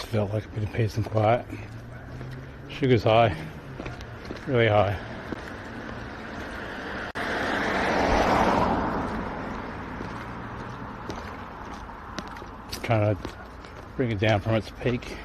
felt like a bit of peace and quiet. Sugar's high, really high. Trying to bring it down from its peak.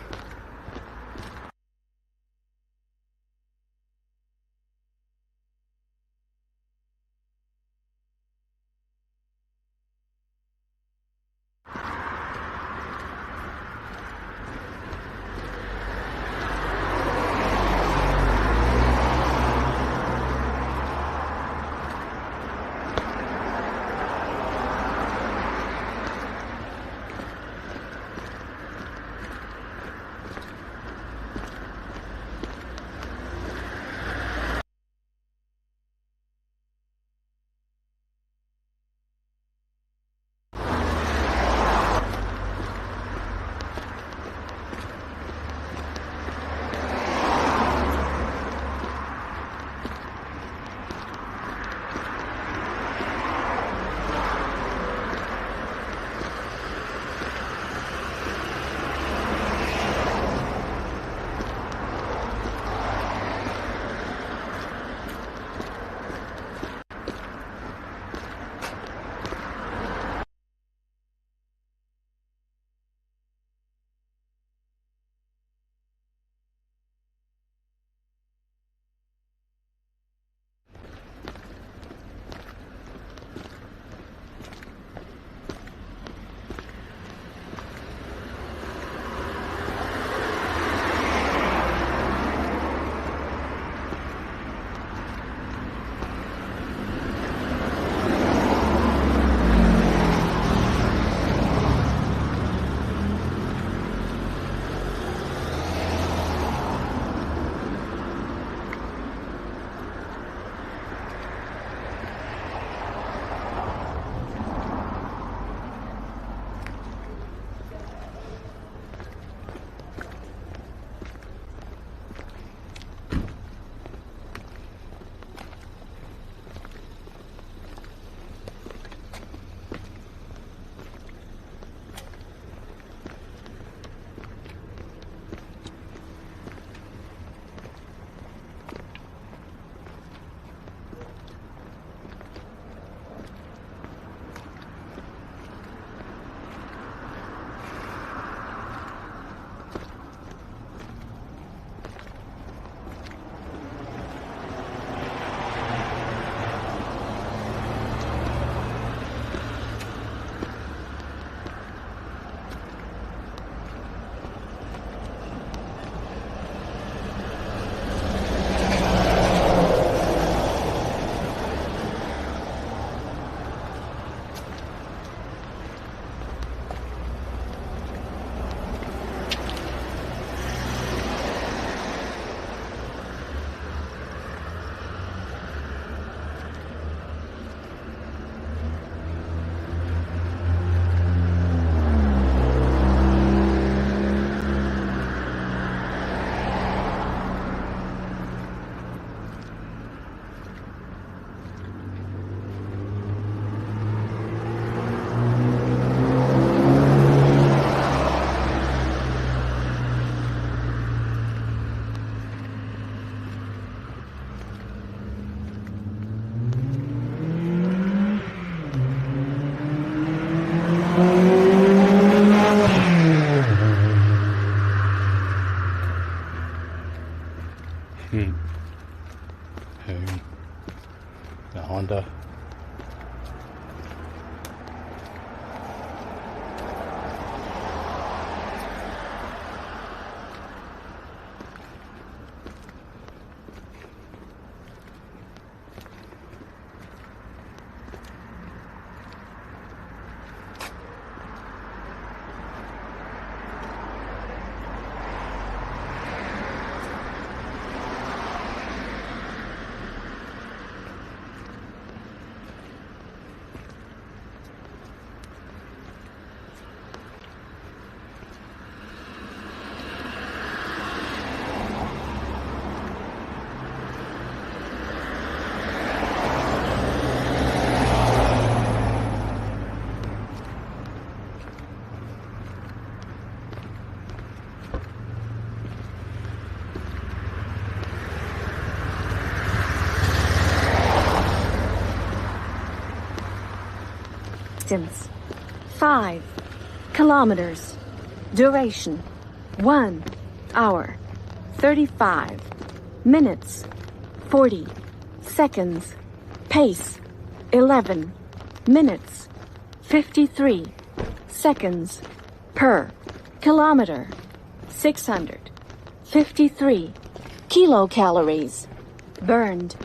The Honda. Distance 5 kilometers. Duration 1 hour 35 minutes 40 seconds. Pace 11 minutes 53 seconds per kilometer. 653 kilocalories burned.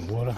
of water.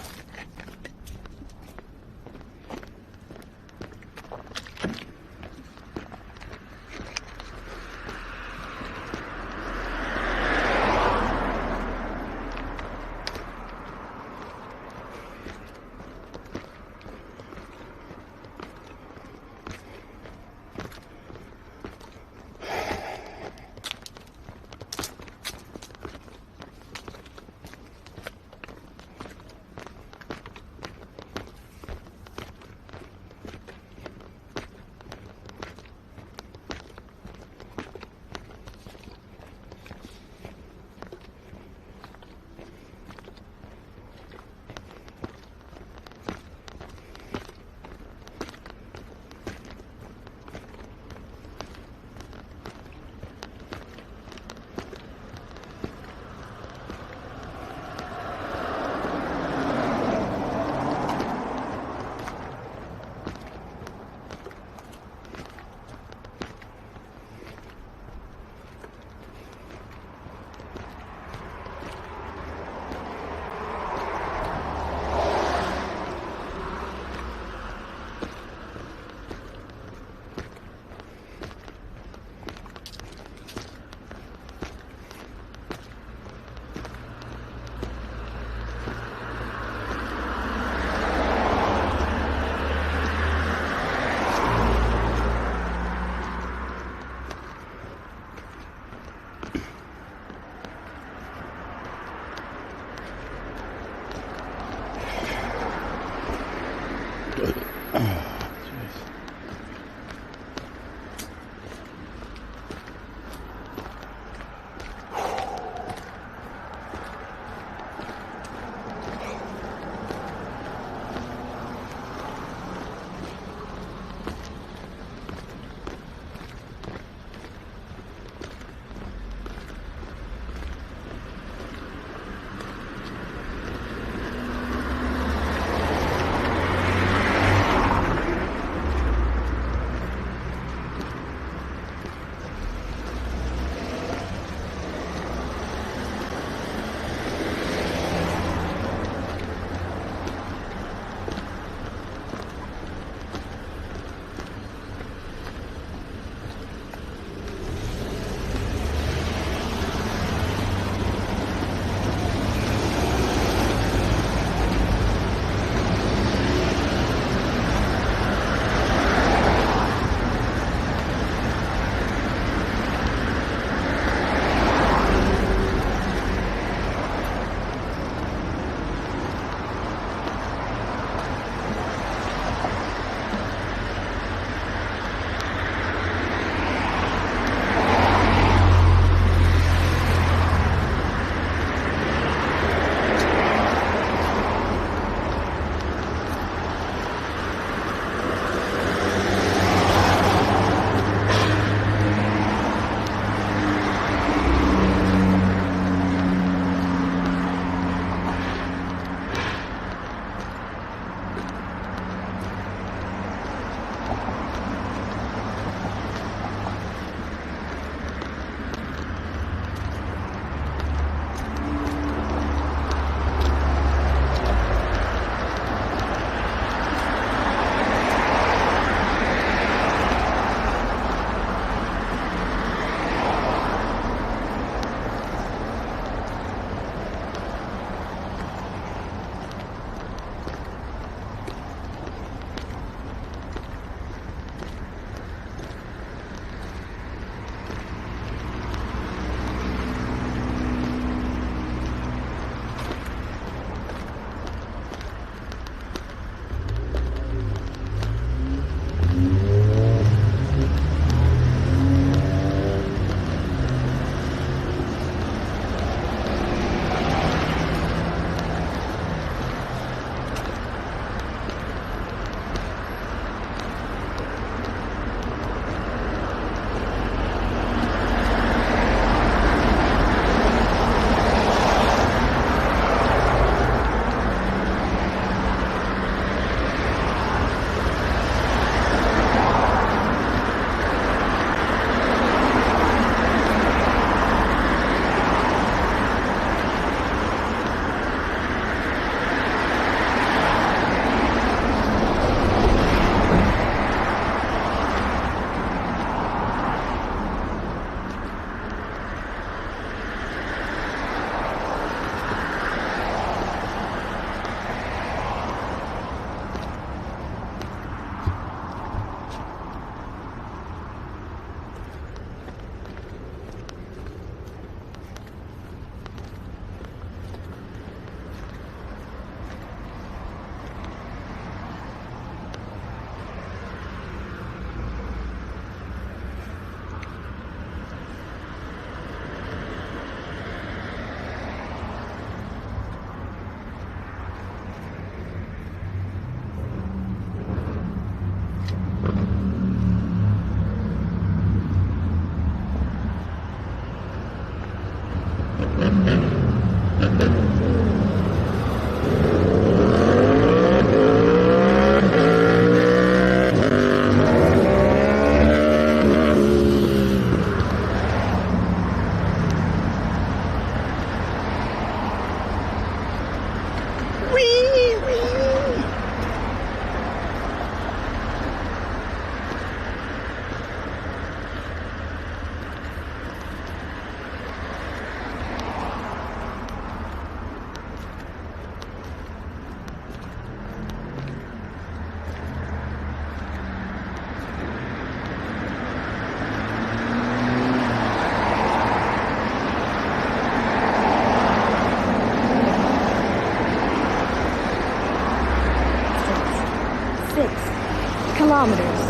Kilometers.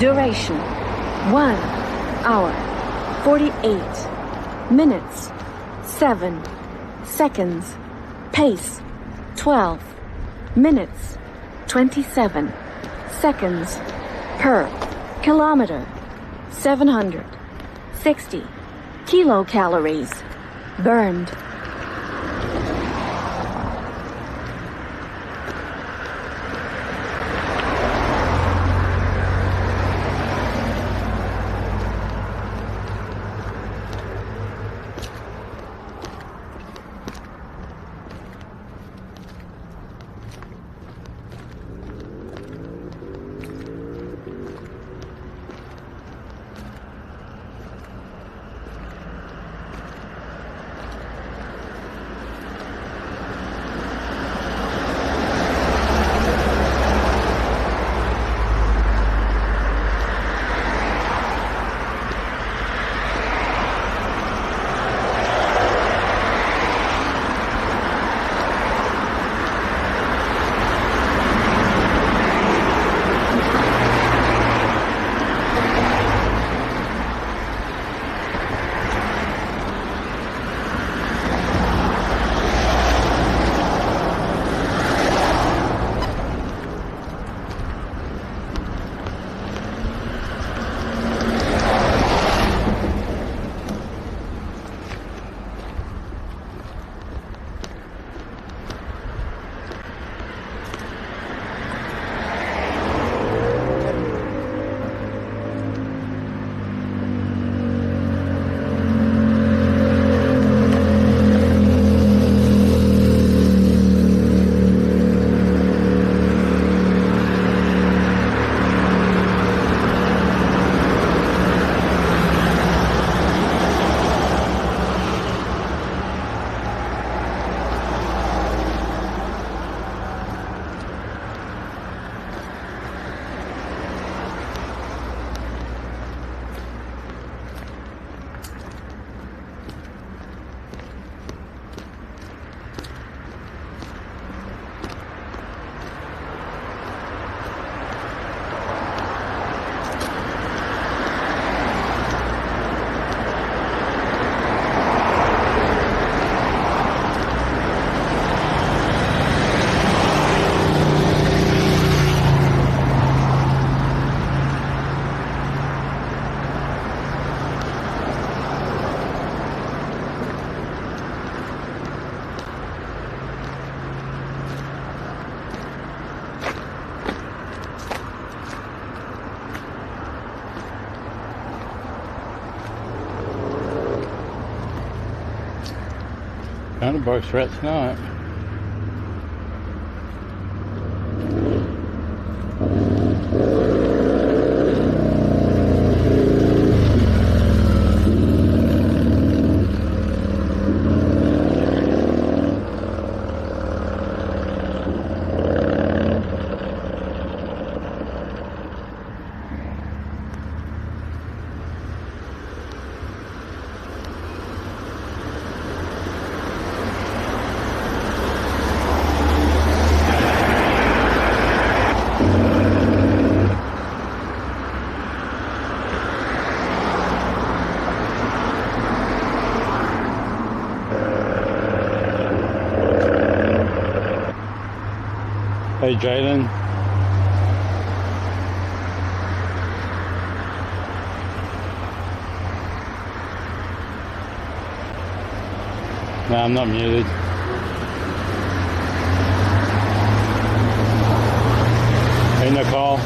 Duration 1 hour 48 minutes 7 seconds. Pace 12 minutes 27 seconds per kilometer. 760 kilocalories burned. Found a box rat tonight. Hey Jayden. No, I'm not muted. Hey, Nicole.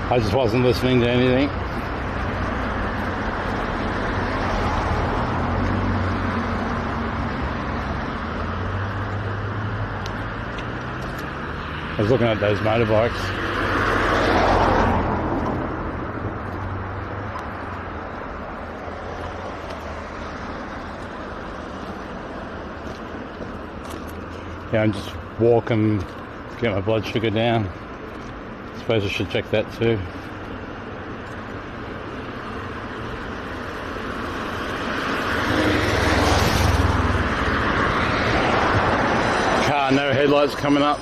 I just wasn't listening to anything. I was looking at those motorbikes. Yeah, I'm just walking, get my blood sugar down. I suppose I should check that too. Car, no headlights coming up.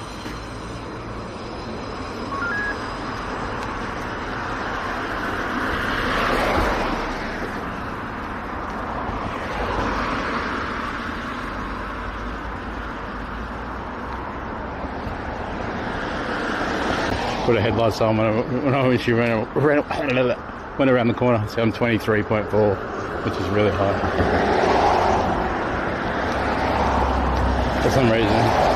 Put the headlights on when she went around the corner. So I'm 23.4, which is really high. For some reason.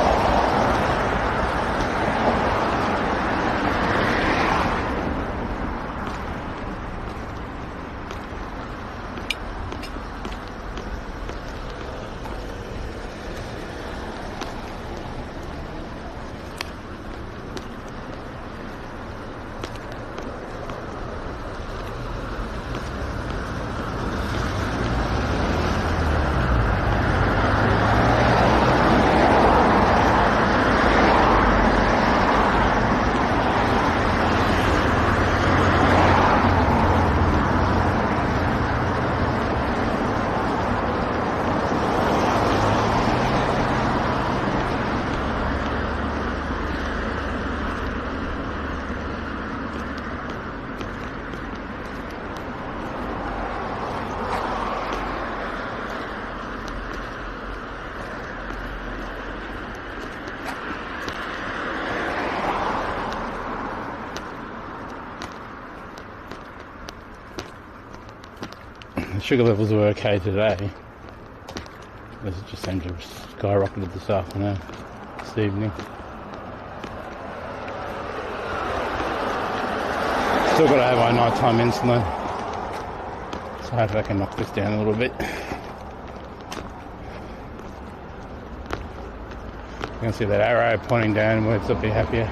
Sugar levels were okay today. It just seemed to have skyrocketed this afternoon, this evening. Still got to have my nighttime insulin, so hopefully I can knock this down a little bit. You can see that arrow pointing downwards, I'll be happier.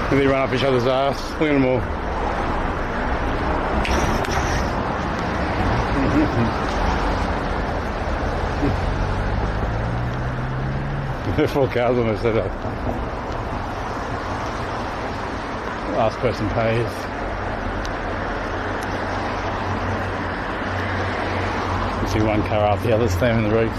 They run up each other's ass. Look at them all. There are 4 cows on the setup. Last person pays. You see one car after the other staying in the road.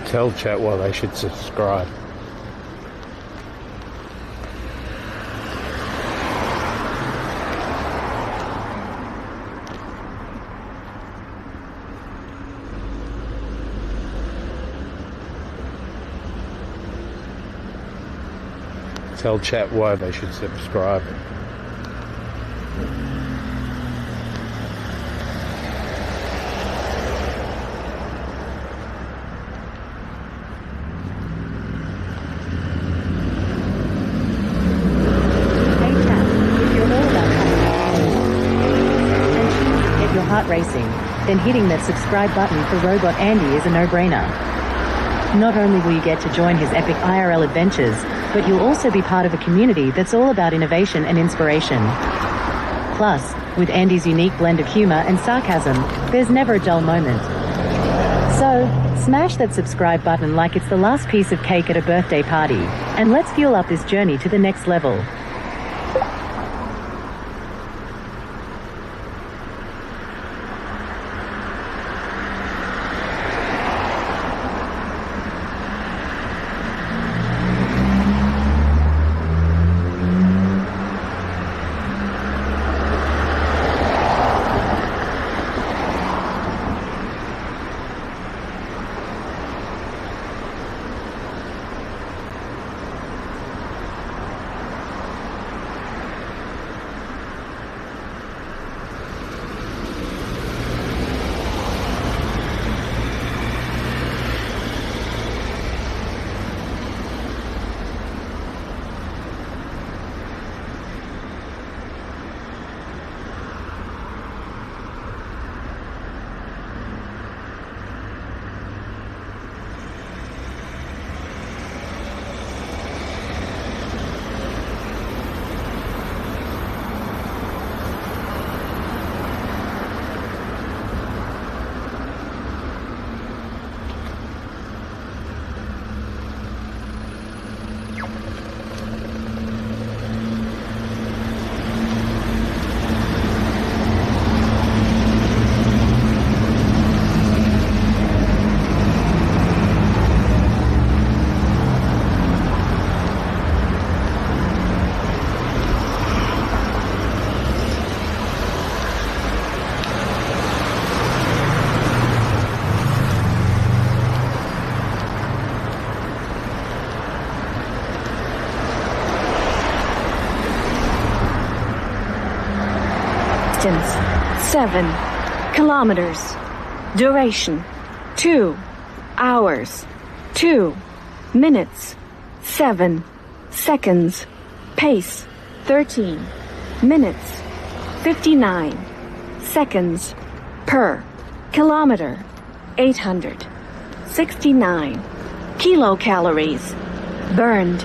Tell chat why they should subscribe. Tell chat why they should subscribe. Racing, then hitting that subscribe button for Robot Andy is a no-brainer. Not only will you get to join his epic IRL adventures, but you'll also be part of a community that's all about innovation and inspiration. Plus, with Andy's unique blend of humor and sarcasm, there's never a dull moment. So, smash that subscribe button like it's the last piece of cake at a birthday party, and let's fuel up this journey to the next level. Distance 7 kilometers. Duration 2 hours 2 minutes 7 seconds. Pace 13 minutes, 59 seconds per kilometer, 869 kilocalories burned.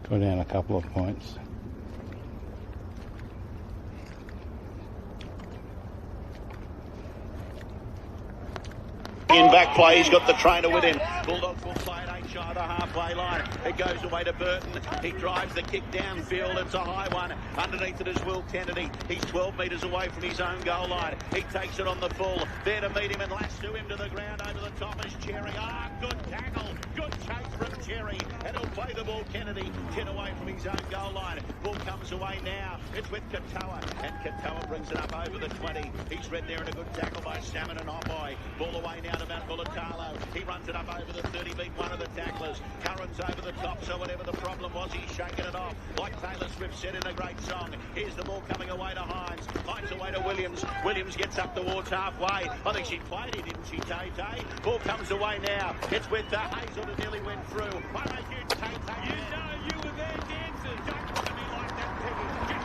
Go down a couple of points. In back play, he's got the trainer with him. Bulldogs will play it 8 shy of the halfway line. It goes away to Burton. He drives the kick downfield. It's a high one. Underneath it is Will Kennedy. He's 12 metres away from his own goal line. He takes it on the full. There to meet him and lasso him to the ground. Over the top is Cherry. Good tackle. Good chase from Cherry. And he'll play the ball, Kennedy. 10 away from his own goal line. Ball comes away now. It's with Katoa. And Katoa brings it up over the 20. He's read there in a good tackle by Salmon and Hopeye. Ball away now to Matt Mulatalo. He runs it up over the 30, beat one of the tacklers. Curran's over the top, so whatever the problem was, he's shaking it off. Like Taylor Swift said in a great song. Here's the ball coming away to Hines. Hines away to Williams. Williams gets up towards halfway. I think she played it, didn't she, Tay-Tay? Ball comes away now. It's with Hazel that nearly went through. I make you, Tay-Tay. You know you were there dancing. Don't want to be like that, Peggy. Get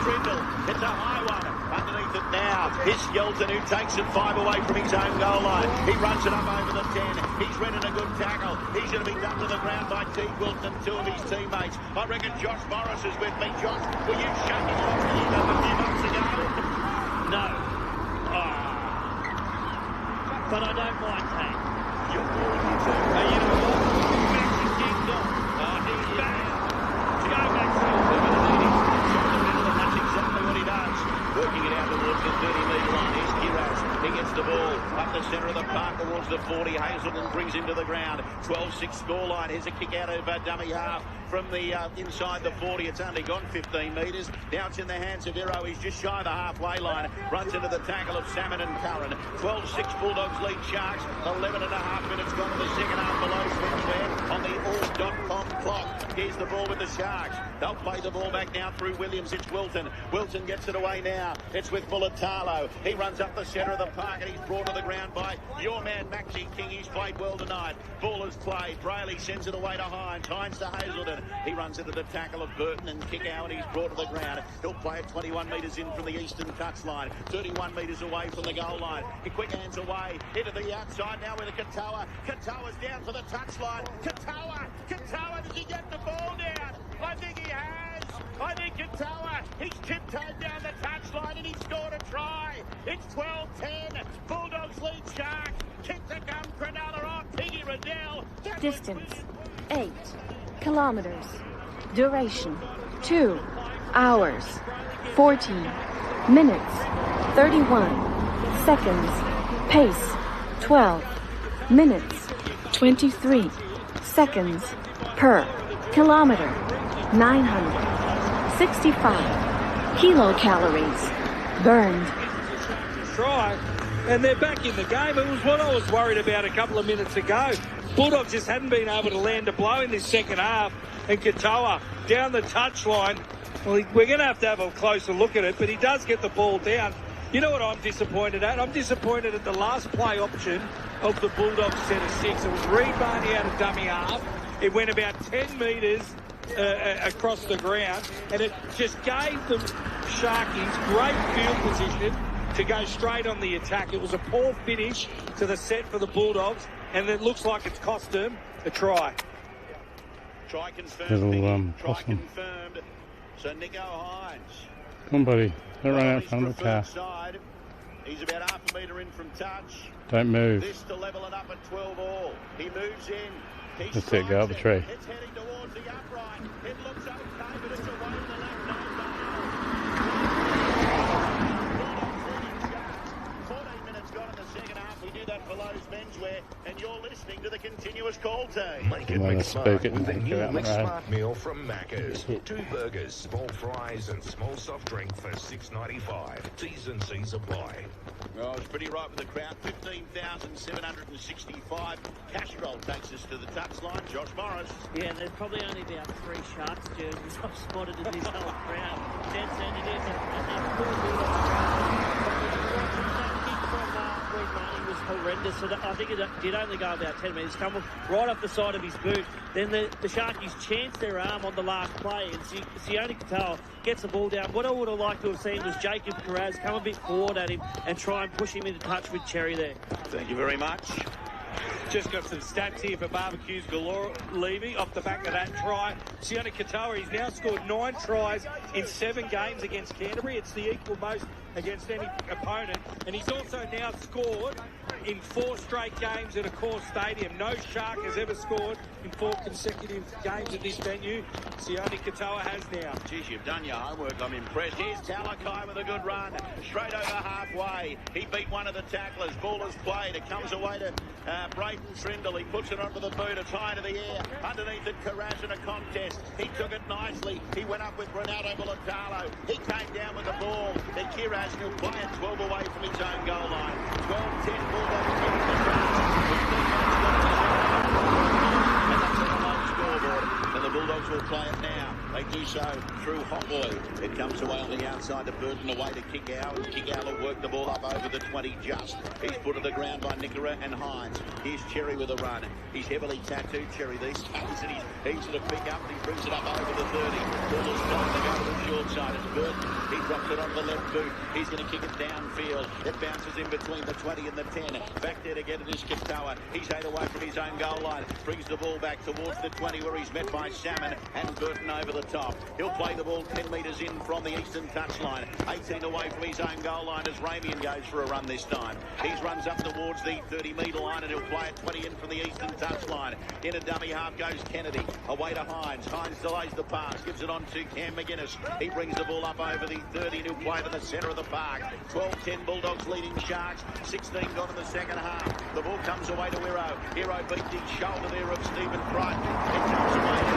Trindle. It's a high one. Underneath it now is Skelton, who takes it 5 away from his own goal line. He runs it up over the 10. He's read in a good tackle. He's going to be done to the ground by T. Wilton and 2 of his teammates. I reckon Josh Morris is with me. Josh, were you shaking it off a few months ago? No. But I don't mind that. You're bored, you too. You know what? He's dinged on. He's back. Go back to the That's exactly what he does. Working it out towards the 30-metre line. Here's Kiraz. He gets the ball up the centre of the park towards the 40. Hazelton brings him to the ground. 12-6 scoreline. Here's a kick out of dummy half from the inside the 40. It's only gone 15 metres. Now it's in the hands of Iro. He's just shy of the halfway line. Runs into the tackle of Salmon and Curran. 12-6 Bulldogs lead Sharks. 11 and a half minutes gone to the second half below Swingswear on the all.com clock. Here's the ball with the Sharks. They'll play the ball back now through Williams. It's Wilton. Wilton gets it away now. It's with Mulatalo. He runs up the centre of the park and he's brought to the ground by your man Maxie King. He's played well tonight. Ball is played. Brayley sends it away to Hines. Hines to Hazelton. He runs into the tackle of Burton and kick out and he's brought to the ground. He'll play it 21 metres in from the eastern touchline. 31 metres away from the goal line. He quick hands away into the outside now with a Katoa. Katoa's down for the touchline. Katoa! Does he get the ball down? I think he has. I think Katoa, he's tiptoed down the touchline and he scored a try. It's 12-10. Bulldogs lead Sharks. Kick the gum, Cronulla off. Piggy Riddell. Distance 8 kilometers. Duration 2 hours 14 minutes 31 seconds. Pace 12 minutes 23 seconds per kilometer. 965 kilocalories burned. Try, and they're back in the game. It was what I was worried about a couple of minutes ago. Bulldogs just hadn't been able to land a blow in this second half, and Katoa down the touchline. Well, we're going to have a closer look at it, but he does get the ball down. You know what I'm disappointed at? I'm disappointed at the last play option of the Bulldogs set of 6. It was Reed Barney out of dummy half. It went about 10 metres across the ground, and it just gave the Sharkies great field position to go straight on the attack. It was a poor finish to the set for the Bulldogs, and it looks like it's cost them a try. Try confirmed. Try confirmed. So Nico Hines. Come on, buddy. Don't run out in front of the car. Side. He's about half a metre in from touch. Don't move. This to level it up at 12 all. He moves in. That's it, go up the tree. It's heading towards the upright. It looks okay, but it's away to the left. No, 14 minutes gone in the second half. We do that for Lowe's Menswear, and you're listening to the continuous call team. Make it McSmart with the new McSmart meal from Macca's. 2 burgers, small fries, and small soft drink for $6.95. T's and C's apply. Well, I was pretty right with the crowd. 15,765. Castro takes us to the touchline. Josh Morris. Yeah, and there's probably only about 3 Sharks jerseys I've spotted in this whole crowd. Dead centre, it is a full Reed Marnie was horrendous. So I think it did only go about 10 metres. Come right off the side of his boot. Then the Sharkies chance their arm on the last play, and Sione Katoa gets the ball down. What I would have liked to have seen was Jacob Kiraz come a bit forward at him and try and push him into touch with Cherry there. Thank you very much. Just got some stats here for Barbecues Galore, Levy, off the back of that try. Sione Katoa, he's now scored 9 tries in 7 games against Canterbury. It's the equal most against any opponent. And he's also now scored in 4 straight games at Accor Stadium. No Shark has ever scored in 4 consecutive games at this venue. Sione Katoa has now. Geez, you've done your homework. I'm impressed. Here's Talakai with a good run. Straight over halfway. He beat one of the tacklers. Ball is played. It comes away to Brayton Trindle. He puts it onto the boot. It's high to the air. Underneath it, Karaz in a contest. He took it nicely. He went up with Ronaldo Mulatalo. He came down with the ball. Then Kiraz will play it 12 away from his own goal line. 12-10 Bulldogs winning the and that's on the low scoreboard. And the Bulldogs will play it now. They do so through Hockley. It comes away on the outside to Burton, away to Kickow. And Kickow will work the ball up over the 20 just. He's put to the ground by Nickera and Hines. Here's Cherry with a run. He's heavily tattooed, Cherry, these days. And he's easy to pick up. And he brings it up over the 30. Ball is trying to go to the short side. It's Burton. He drops it on the left boot. He's going to kick it downfield. It bounces in between the 20 and the 10. Back there to get it is Katoa. He's 8 away from his own goal line. Brings the ball back towards the 20 where he's met by Salmon and Burton over the top. He'll play the ball 10 metres in from the eastern touchline. 18 away from his own goal line as Ramian goes for a run this time. He runs up towards the 30-metre line and he'll play it 20 in from the eastern touchline. In a dummy half goes Kennedy. Away to Hines. Hines delays the pass. Gives it on to Cam McGuinness. He brings the ball up over the 30 and he'll play to the centre of the park. 12-10 Bulldogs leading Sharks. 16 gone in the second half. The ball comes away to Hero. Hero beat the shoulder there of Stephen Crichton. It comes away to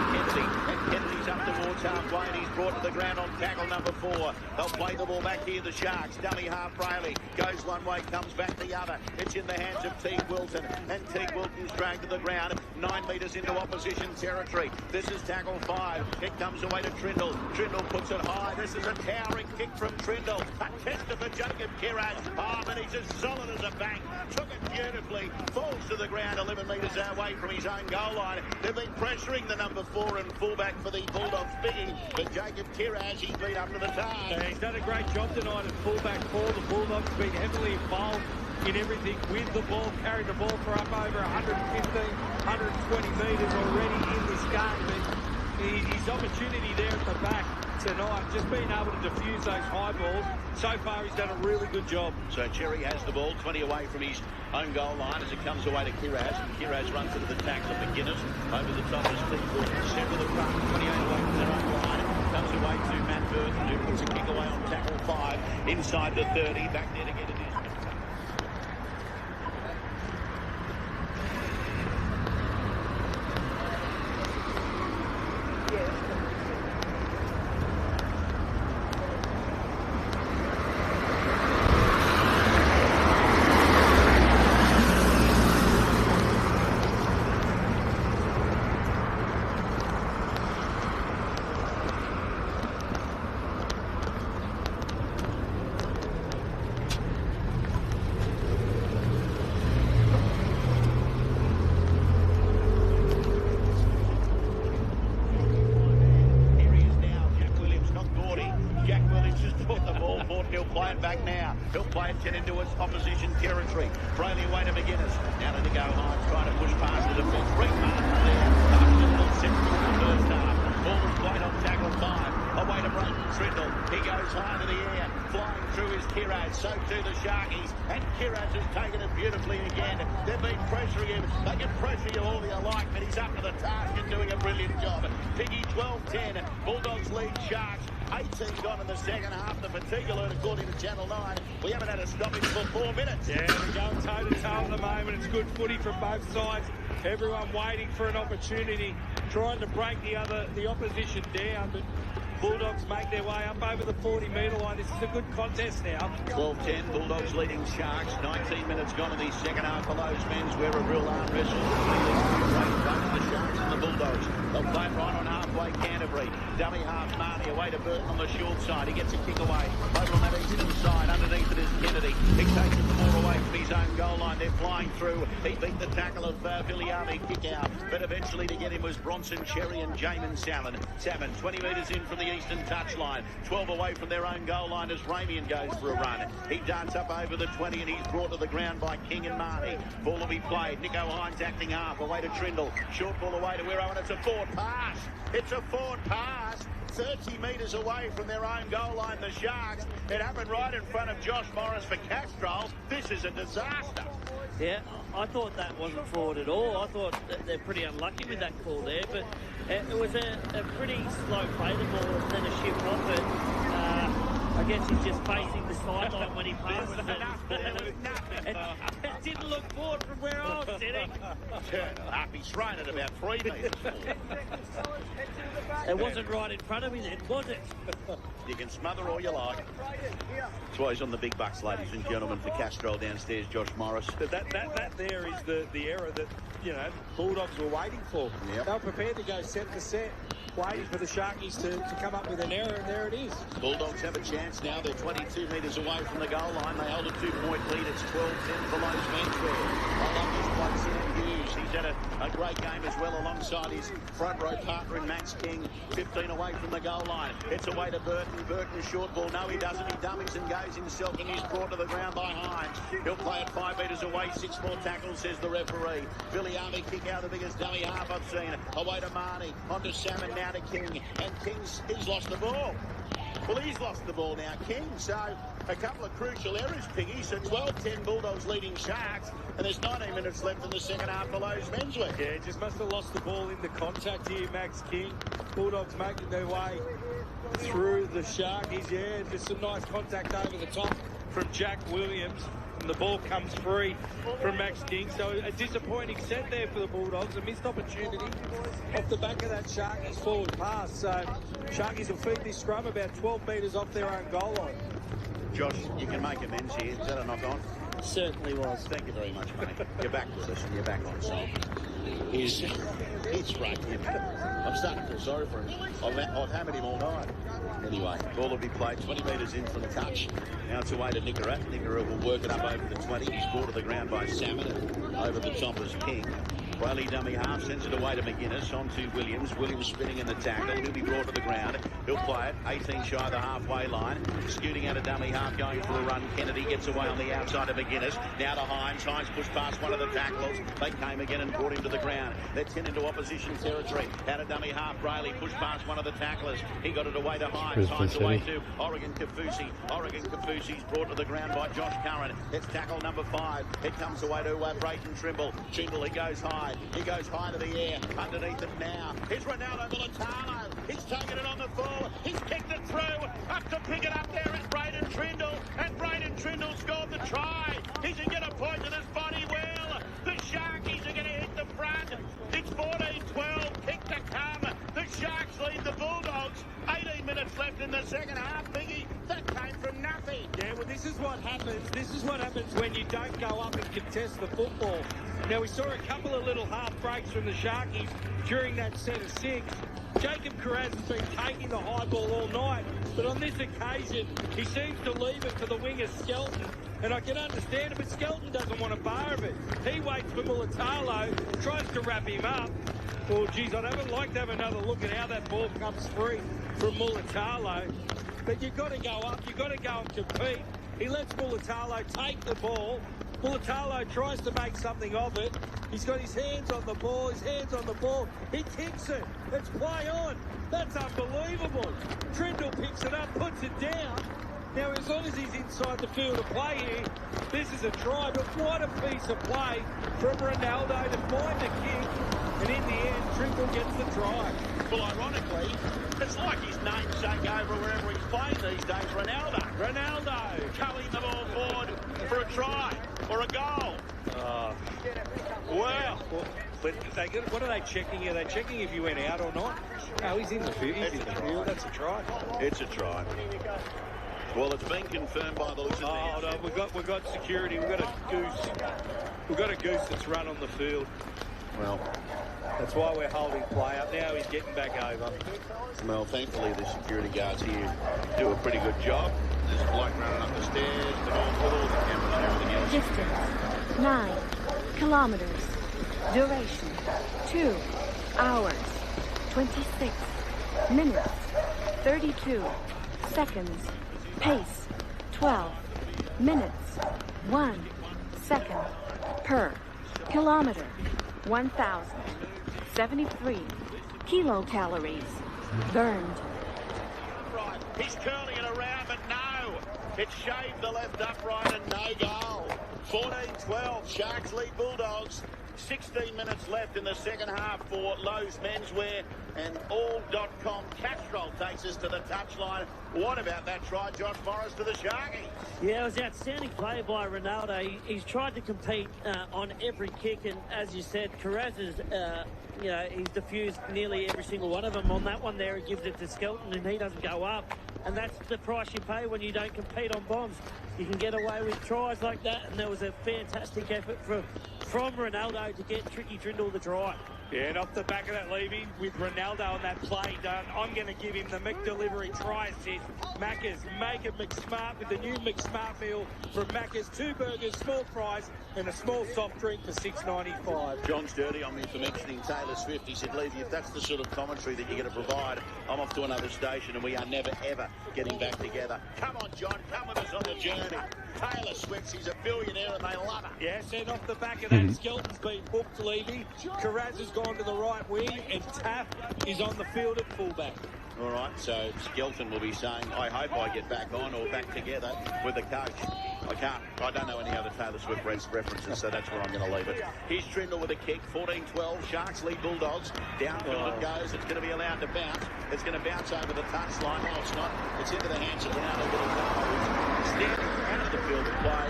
Kennedy. And Kennedy's up towards halfway and he's brought to the ground on tackle number 4. They'll play the ball back here, the Sharks. Dummy half Brayley. Goes one way, comes back the other. It's in the hands of Teague Wilton. And Teague Wilton's dragged to the ground 9 metres into opposition territory. This is tackle 5. It comes away to Trindle. Trindle puts it high. This is a towering kick from Trindle. A tester for Jacob Kiraz. Oh, but he's as solid as a bank. Took it beautifully. Falls to the ground 11 metres away from his own goal line. They've been pressuring the number 4 and fullback for the Bulldogs biggie. But Jacob Kiraz, he's been up to the task. Yeah, he's done a great job tonight at fullback for the Bulldogs. Been heavily involved in everything with the ball. Carried the ball for up over 115, 120 metres already in this game. But his opportunity there at the back tonight, just being able to defuse those high balls. So far, he's done a really good job. So Cherry has the ball, 20 away from his own goal line as it comes away to Kiraz. And Kiraz runs into the tackle of McGuinness. Over the top is Steve Wilson. Centre of the front, 28 away from their own line. Comes away to Matt Burton, who puts a kick away on tackle 5. Inside the 30, back there to get it in. Bulldogs lead Sharks. 18 gone in the second half. The fatigue alert, according to Channel 9. We haven't had a stoppage for 4 minutes. Yeah, we're going toe-to-toe at the moment. It's good footy from both sides. Everyone waiting for an opportunity, trying to break the opposition down. But Bulldogs make their way up over the 40-metre line. This is a good contest now. 12-10, Bulldogs leading Sharks. 19 minutes gone in the second half for those men's where a real arm wrestle. The Sharks and the Bulldogs. They'll play it right on halfway Canterbury. Dummy half Marnie away to Burton on the short side. He gets a kick away. Over on that eastern side. Underneath it is Kennedy. He takes it 4 away from his own goal line. line. They're flying through. He beat the tackle of Viliami kick out, but eventually to get him was Bronson Cherry and Jamin Salmon. 20 metres in from the eastern touchline, 12 away from their own goal line as Ramian goes for a run. He darts up over the 20 and he's brought to the ground by King and Marnie. Ball will be played. Nico Hines acting half away to Trindle. Short ball away to Wiro, and it's a forward pass. It's a forward pass. 30 metres away from their own goal line, the Sharks. It happened right in front of Josh Morris for Castro. This is a disaster. Yeah, I thought that wasn't forward at all. I thought that they're pretty unlucky with that call there, but it was a pretty slow play, the ball, and then a shift off it. I guess he's just facing the sideline when he passes it. It didn't look forward from where I was sitting. Turn up, he's thrown it about 3 metres forward. It wasn't right in front of me then, was it? You can smother all you like. That's why he's on the big bucks, ladies and gentlemen, for Castro downstairs, Josh Morris. That there is the error that, Bulldogs were waiting for. Yep. They were prepared to go set for set, waiting for the Sharkies to come up with an error, and there it is. Bulldogs have a chance now. They're 22 metres away from the goal line. They hold a 2-point lead. It's 12-10 for Lowe's Menswear. I love this bloke, Sam Hughes. He's had a great game as well alongside his front row partner in Max King. 15 away from the goal line. It's away to Burton. Burton short ball. No, he doesn't. He dummies and goes himself, and he's brought to the ground by Hines. He'll play it 5 metres away. 6 more tackles, says the referee. Viliami kick out, the biggest dummy half I've seen. Away to Marnie. Onto Salmon, now to King. And he's lost the ball. Well, he's lost the ball now, King. So a couple of crucial errors, Piggy. So 12-10 Bulldogs leading Sharks, and there's 19 minutes left in the second half for Lowe's Menswear. Yeah, just must have lost the ball in the contact here, Max King. Bulldogs making their way through the Sharkies. Yeah, just some nice contact over the top from Jack Williams. And the ball comes free from Max King. So a disappointing set there for the Bulldogs. A missed opportunity off the back of that Sharkies forward pass. So Sharkies will feed this scrum about 12 metres off their own goal line. Josh, you can make amends here. Is that a knock on? Certainly was. Thank you very much, mate. You're back with us and you're back on song. He's right here. I'm starting to feel sorry for him. I've hammered him all night. Anyway, ball will be played 20 metres in from the touch. Now it's away to Nickera. Nickera will work it up over the 20. He's brought to the ground by Salmon, and over the top is King. Whaley dummy half sends it away to McGuinness, on to Williams. Williams spinning in the tackle. He'll be brought to the ground. He'll play it 18 shy of the halfway line. Scooting out a dummy half, going for a run. Kennedy gets away on the outside of McGuinness. Now to Hines. Hines pushed past one of the tacklers. They came again and brought him to the ground. They're 10 into opposition territory. Out a dummy half. Brayley pushed past one of the tacklers. He got it away to Hines. Hines away to Oregon Kafusi. Oregon Kafusi's brought to the ground by Josh Curran. It's tackle number 5. It comes away to Brayton Trimble. Trimble, he goes high. He goes high to the air. Underneath it now. Here's Ronaldo Militano. He's taken it on the full. He's kicked it through. Up to pick it up there is Brayden Trindle. And Brayden Trindle scored the try. He can get a point in his body well. The Sharkies are going to hit the front. It's 14-12. Kick to come. The Sharks lead the Bulldogs. 18 minutes left in the second half, Biggie. That came from nothing. Yeah, well, this is what happens. This is what happens when you don't go up and contest the football. Now, we saw a couple of little half breaks from the Sharkies during that set of 6. Jacob Carraz has been taking the high ball all night, but on this occasion, he seems to leave it for the winger Skelton. And I can understand it, but Skelton doesn't want a bar of it. He waits for Mulatalo, tries to wrap him up. Well, geez, I'd like to have another look at how that ball comes free from Mulatalo. But you've got to go up, you've got to go and compete. He lets Mulatalo take the ball. Mulatalo tries to make something of it. He's got his hands on the ball, He kicks it. It's play on. That's unbelievable. Trindle picks it up, puts it down. Now, as long as he's inside the field of play here, this is a try. But what a piece of play from Ronaldo to find the kick. And in the end, Trindle gets the try. Well, ironically, it's like his namesake over wherever he's playing these days, Ronaldo. Culling the ball forward for a try or a goal. Wow. But what are they checking? Are they checking if you went out or not? No, he's in the field. That's a try. It's a try. Well, it's been confirmed by the looks of things. No, we've got security. We've got a goose that's run on the field. Well, that's why we're holding play up. Now he's getting back over. Well, thankfully the security guards here do a pretty good job. There's a bloke running up the stairs, the ball with all the cameras and everything else. Distance, 9 kilometers. Duration 2 hours, 26 minutes, 32 seconds. Pace 12 minutes, 1 second per kilometer. 1,073 kilocalories burned. Right, he's curling it around, but no. It shaved the left upright and no goal. 14-12, Sharks lead Bulldogs. 16 minutes left in the second half for Lowe's Menswear, and all.com cash roll takes us to the touchline. What about that try, Josh Morris, to the Sharkies? Yeah, it was outstanding play by Ronaldo. He's tried to compete on every kick, and as you said, Carraz is, he's diffused nearly every single one of them. On that one there, he gives it to Skelton, and he doesn't go up. And that's the price you pay when you don't compete on bombs. You can get away with tries like that, and there was a fantastic effort from Ronaldo to get Tricky Trindle the try. Yeah, and off the back of that, Levy, with Ronaldo on that play done, I'm going to give him the McDelivery try assist. Macca's, make it McSmart with the new McSmart meal from Macca's. 2 burgers, small fries, and a small soft drink for $6.95. John's dirty on me for mentioning Taylor Swift. He said, Levy, if that's the sort of commentary that you're going to provide, I'm off to another station and we are never, ever getting back together. Come on, John, come with us on the journey. Taylor Swift, she's a billionaire and they love her. Yes, and off the back of that, Skelton's been booked, Levy. Carraz has gone to the right wing, and Taff is on the field at fullback. All right, so Skelton will be saying, I hope I get back on or back together with the coach. I don't know any other Taylor Swift references, so that's where I'm going to leave it. Here's Trindle with a kick, 14-12, Sharks lead Bulldogs. Downfield it goes, it's going to be allowed to bounce. It's going to bounce over the touchline. No, it's not. It's into the hands of Ronaldo, but he's standing out of the field to play.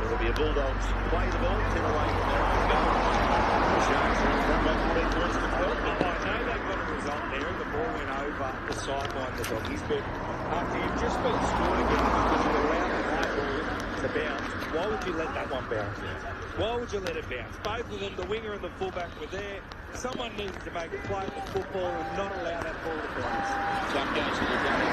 It'll be a Bulldogs play the ball, 10 away from their own goal. The Sharks are in front by 14 points to 12. I know they've got a result there, and the ball went over the sideline, the Doggies, but after you've just been scored again because you allowed the high ball to bounce, why would you let that one bounce? Why would you let it bounce? Both of them, the winger and the fullback, were there. Someone needs to make a play with football and not allow that ball to bounce. Tap goes to the double.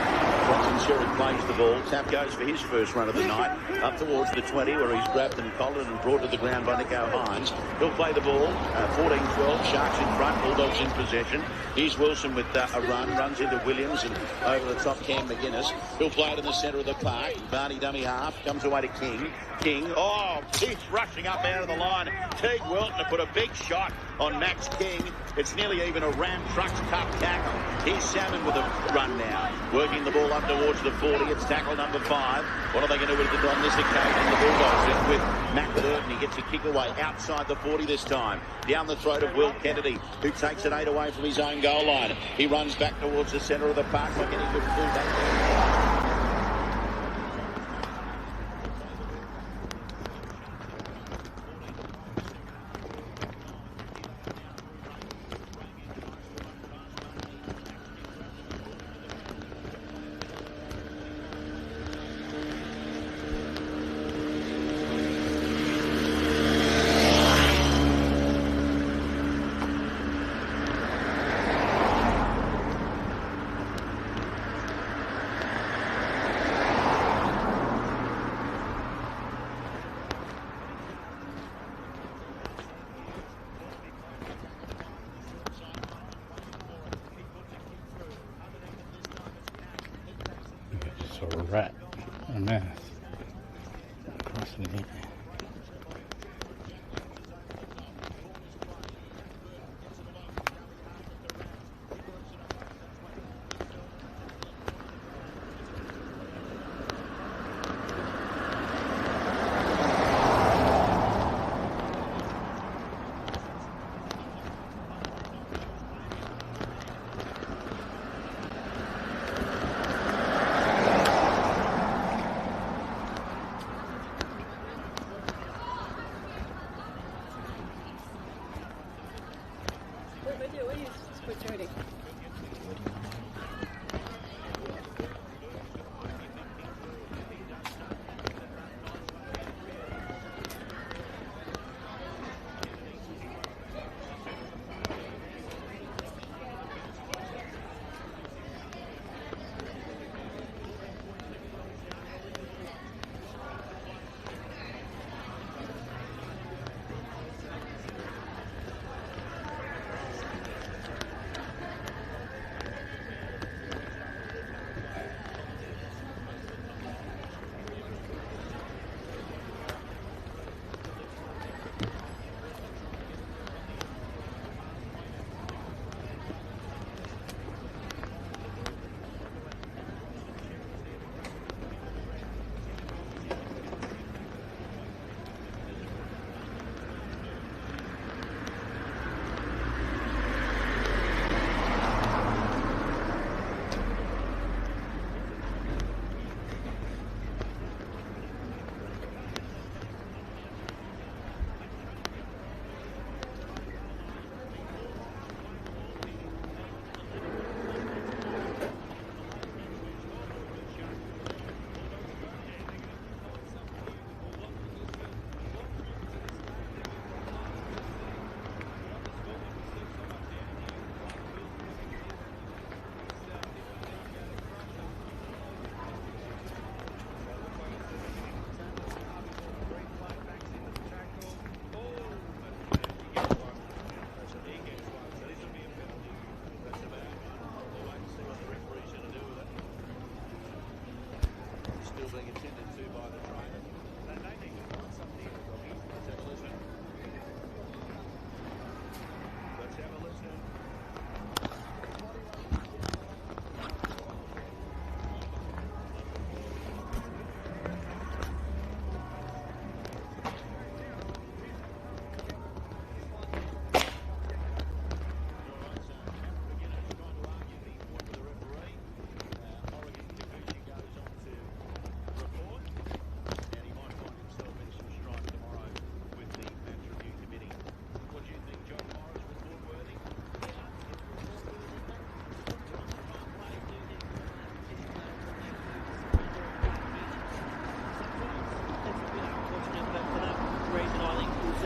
Bronson Sherry plays the ball. Tap goes for his first run of the night up towards the 20 where he's grabbed and collared and brought to the ground by Nico Hines. He'll play the ball. 14-12. Sharks in front. Bulldogs in possession. Here's Wilson with a run. Runs into Williams and over the top Cam McGuinness. He'll play it in the centre of the park. Barney dummy half. Comes away to King. He's rushing up out of the line. Teague Wilton to put a big shot on Max King. It's nearly even a Ram Trucks tough tackle. Here's Salmon with a run now. Working the ball up towards the 40. It's tackle number 5. What are they going to do with it on this occasion? The Bulldogs in with McInerney. He gets a kick away outside the 40 this time. Down the throat of Will Kennedy, who takes it 8 away from his own goal line. He runs back towards the centre of the park like any good fullback there. So a rat, a mouse, crossing it.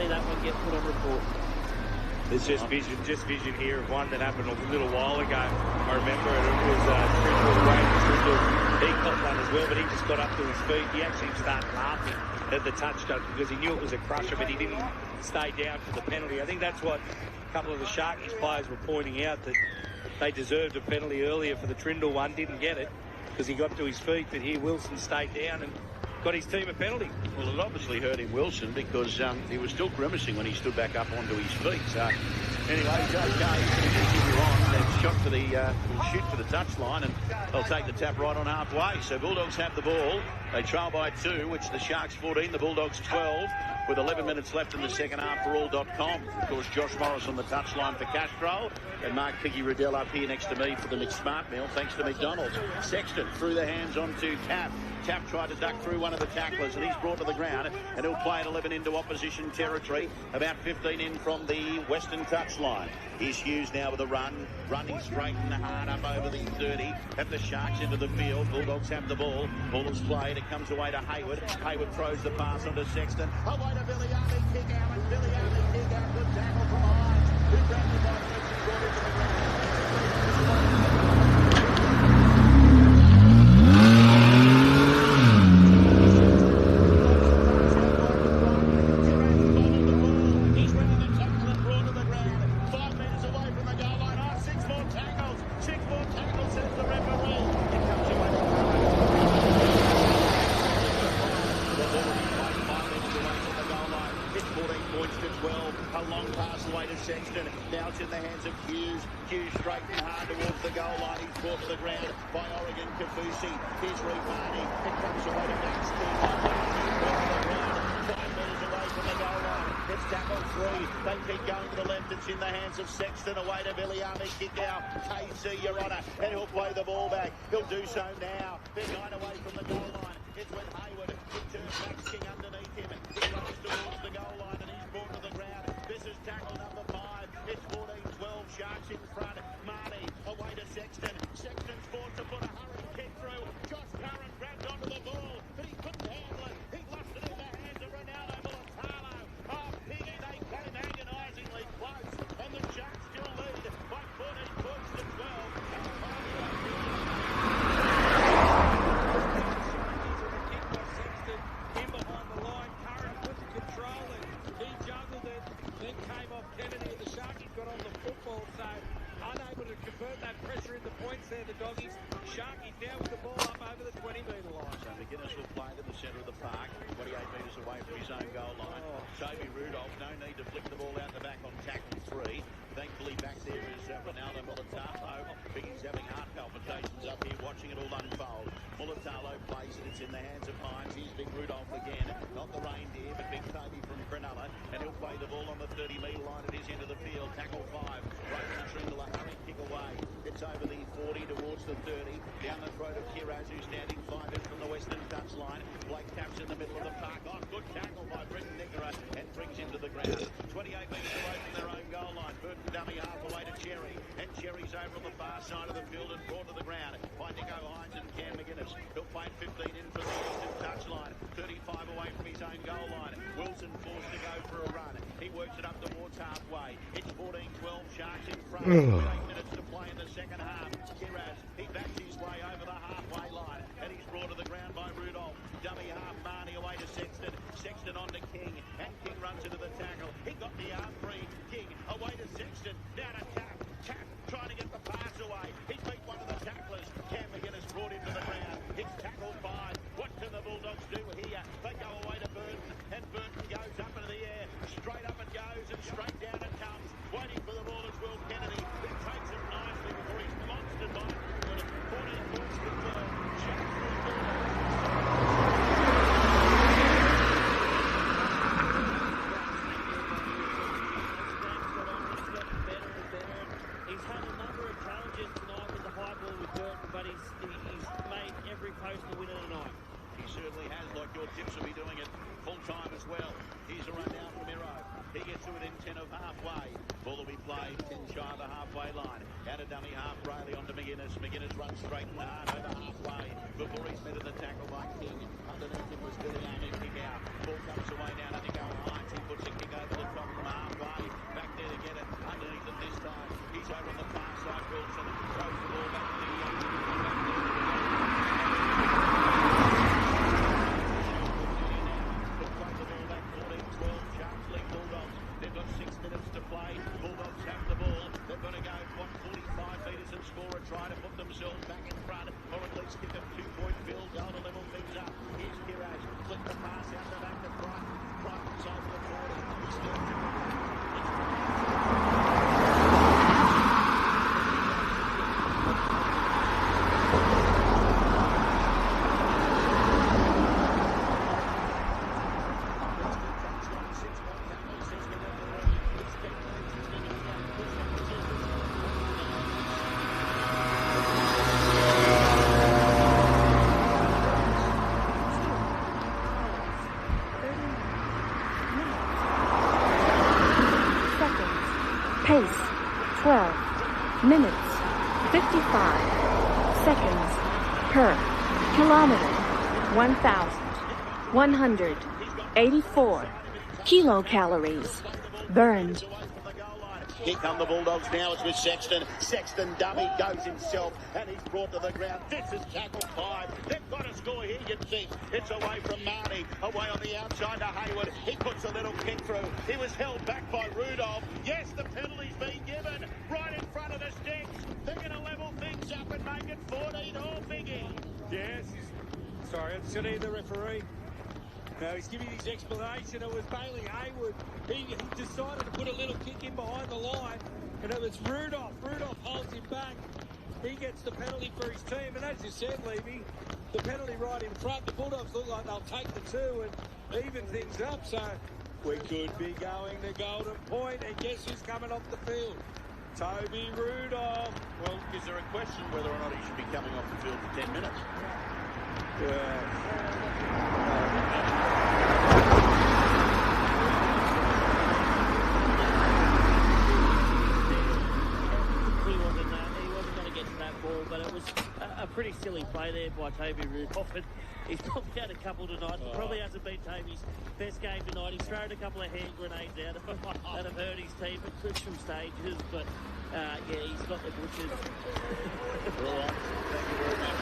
see that one get put on report. There's just vision here of one that happened a little while ago. I remember it was Trindle away from Trindle. He caught one as well, but he just got up to his feet. He actually started laughing at the touch judge because he knew it was a crusher, but he didn't stay down for the penalty. I think that's what a couple of the Sharkies players were pointing out, that they deserved a penalty earlier for the Trindle one, didn't get it because he got to his feet, but here Wilson stayed down and got his team a penalty. Well, it obviously hurt him, Wilson, because he was still grimacing when he stood back up onto his feet. So, anyway, he's okay. He's going to continue on. They've shot for the, shoot for the touchline, and they'll take the tap right on halfway. So, Bulldogs have the ball. They trail by 2, which the Sharks 14, the Bulldogs 12, with 11 minutes left in the second half for all.com. Of course, Josh Morris on the touchline for Castro, and Mark Piggy-Riddell up here next to me for the McSmart meal, thanks to McDonald's. Sexton through the hands onto Tapp. Tapp tried to duck through one of the tacklers, and he's brought to the ground, and he'll play at 11 into opposition territory, about 15 in from the western touchline. Here's Hughes now with a run, running straight and hard up over the 30, at the Sharks into the field. Bulldogs have the ball. Ball is played. It comes away to Hayward. Hayward throws the pass onto Sexton. Away to Billy Army, kick out, and Billy Army kick out. Good tackle from Hines, who grabbed the ball and brought it to the ground. Sexton, now it's in the hands of Hughes. Hughes straight and hard towards the goal line. He's brought to the ground by Oregon Kafusi. Here's Rufani. It comes away to Max King. Brought to the ground, 5 metres away from the goal line. It's tackled 3. They keep going to the left. It's in the hands of Sexton. Away to Villiamy. Kick out. KC, Your Honour. And he'll play the ball back. He'll do so now. They're 9 away from the goal line. It's when Hayward. He turns Max King underneath him. He runs towards the goal line and he's brought to the ground. This is tackle number 5. It's 14-12. Sharks in front. Marnie away to Sexton. Sexton's forced to put a hurry kick through. Josh Curran grabbed onto the ball, but he couldn't handle it. He lost it in the hands of Ronaldo Militalo. Oh, Piggy, they came agonisingly close, and the Sharks still lead by 14 points to 12. In behind the line, Curran couldn't control it. He juggled it, then came off Kennedy, and the Sharkies got on the football, so unable to convert that pressure into points there, the Doggies. Sharkies now with the ball up over the 20-metre line. So McGuinness will play to the centre of the park, 28 metres away from his own goal line. Toby Rudolph, no need to flick the ball out the back on tackle 3. Thankfully back there is Ronaldo Militalo. Biggy's having heart palpitations up here watching it all unfold. Militalo plays it, it's in the hands of Hines. Here's Big Rudolph again, not the reindeer, but Big Toby from Cronulla, and he'll play the ball on the 30-metre line at his end of the field. Tackle 5, right to Trindle, a hurry kick away. It's over the 40 towards the 30, down the throat of Kiraz, who's standing 5 in from the western touchline. Blake taps in the middle of the park. Oh, good tackle by Brenton Niggara, and brings him to the ground. 28 metres away from their own goal line. Burton dummy half away to Cherry, and Cherry's over on the far side of the field and brought to the ground by Nico Hines and Cam McGuinness. He'll play 15 in from the eastern touchline, 35 away from his own goal line. Wilson forced to go for a run. He works it up towards halfway. It's 14-12, Sharks in front. 8 minutes to play in the second half. Kiraz, he backs his way over the halfway line, and he's brought to the ground by Rudolph. Dummy half, Marnie away to Sexton. Sexton on to King, and King runs into the tackle. He got the arm free. King away to Sexton. Down to Tapp. Tapp trying to get the pass away. He beat one of the tacklers. Cam McGuinness brought him to the ground. It's tackle 5. What can the Bulldogs do here? They go away to Burton, and Burton goes up into the air. Straight up it goes, and straight down it comes. Waiting for the ball is Will Kennedy. He takes it nicely before he's monstered by 14 points to 12. Sharks through He's had a number of challenges tonight with the high ball with Burton, but he's made every post a winner tonight. He certainly has, like your tips will be doing it full time as well. Here's a run down from Miro. He gets to it in 10 of halfway. Ball will be played 10 shy of the halfway line. Out of dummy half, Brayley onto McGuinness. McGuinness runs straight and hard over halfway before he's met at the tackle by King. Underneath him was Billy Army kick out. Ball comes away down to Nico Hines. He puts a kick over Pace, 12 minutes, 55 seconds per kilometer. 1,184 kilocalories burned. Here come the Bulldogs now. It's with Sexton. Sexton dummy goes himself and he's brought to the ground. This is tackle 5. They've got to score here, you'd think. It's away from Marnie. Away on the outside to Hayward. He puts a little kick through. He was held back by Rudolph. Yes, the penalty's been given right in front of the sticks. They're going to level things up and make it 14 all, Biggie. Yes, sorry, it's to the referee. No, he's giving his explanation. It was Bailey Hayward. He decided to put a little kick in behind the line, and it was Rudolph. Rudolph holds him back. He gets the penalty for his team, and as you said, Levy, the penalty right in front. The Bulldogs look like they'll take the 2 and even things up, so we could be going to Golden Point, and guess who's coming off the field? Toby Rudolph. Well, is there a question whether or not he should be coming off the field for 10 minutes? He wasn't going to get to that ball, but it was a pretty silly play there by Toby Rudolph. And he's probably had a couple tonight. Probably hasn't been Toby's best game tonight. He's thrown a couple of hand grenades out that have hurt his team at crucial stages, but yeah, he's got the Butchers. All right. Thank you very much.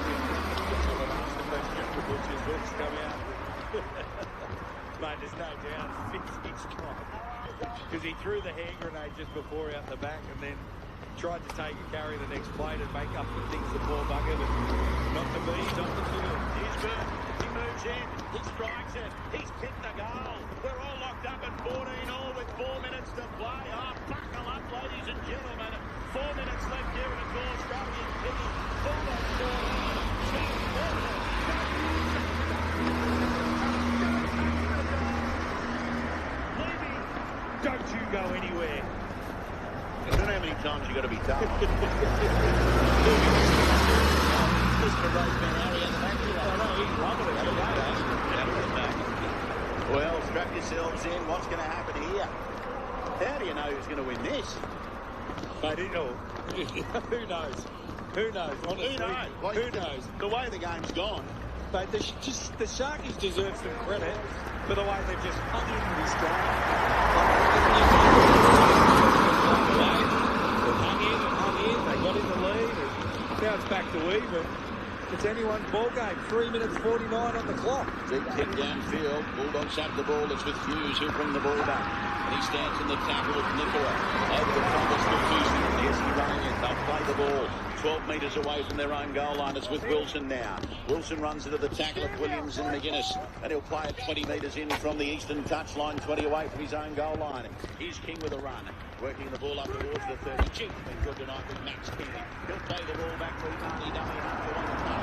The Butchers hooks come out. Mate, there's no doubt he's gone. Because he threw the hand grenade just before out the back and then tried to carry the next plate and make up for things the poor bugger, but not to be, not to do. He's good. He moves in. He strikes it. He's kicked the goal. We're all locked up at 14 all with 4 minutes to play. Oh, buckle up, ladies and gentlemen. 4 minutes left here in a goal. Australian kicking. Bulldogs score. Don't you go anywhere. I don't know how many times you've got to be tough. Mr. Roseman, Harry in the back. He's loving it. Well, strap yourselves in. What's going to happen here? How do you know who's going to win this? Mate, who knows? Who knows? Who knows? Honestly, Who knows? Well, who knows? The way the game's gone. Mate, the Sharkies deserve some credit for the way they've just hung in this game. They got in the lead, and now it's back to even. It's anyone's ball game. 3 minutes 49 on the clock. Big kick downfield. Bulldogs have the ball. It's with Hughes who'll bring the ball back. And he stands in the tackle with Nicola. Over the front, it's with Hughes. Yes, he's running it. They'll play the ball. 12 metres away from their own goal line. It's with Wilson now. Wilson runs into the tackle of Williams and McGuinness. And he'll play it 20 metres in from the eastern touchline, 20 away from his own goal line. Here's King with a run. Working the ball up towards the 30. Chief been good tonight with Max King. He'll play the ball back for Marnie dummy after one play.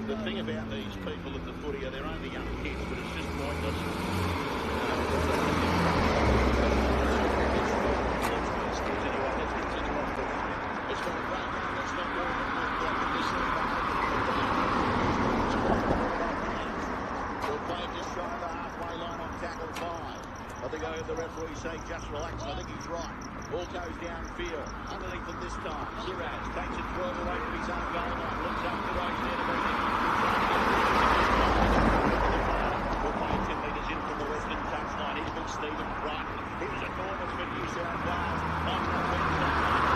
The thing about these people at the footy are they're only young kids, but it's just pointless. It's got a great run. It's not more than we'll play just shy of the halfway line on tackle 5. I think I heard the referee say just relax. I think he's right. Ball goes downfield. Underneath it this time. Shiraz takes it 12 away from his own goal line. Looks up the right there to bring it. We'll play 10 metres in from the western touchline. Here's Big Stephen Brighton. He was enormous for New South Wales. On the western touchline.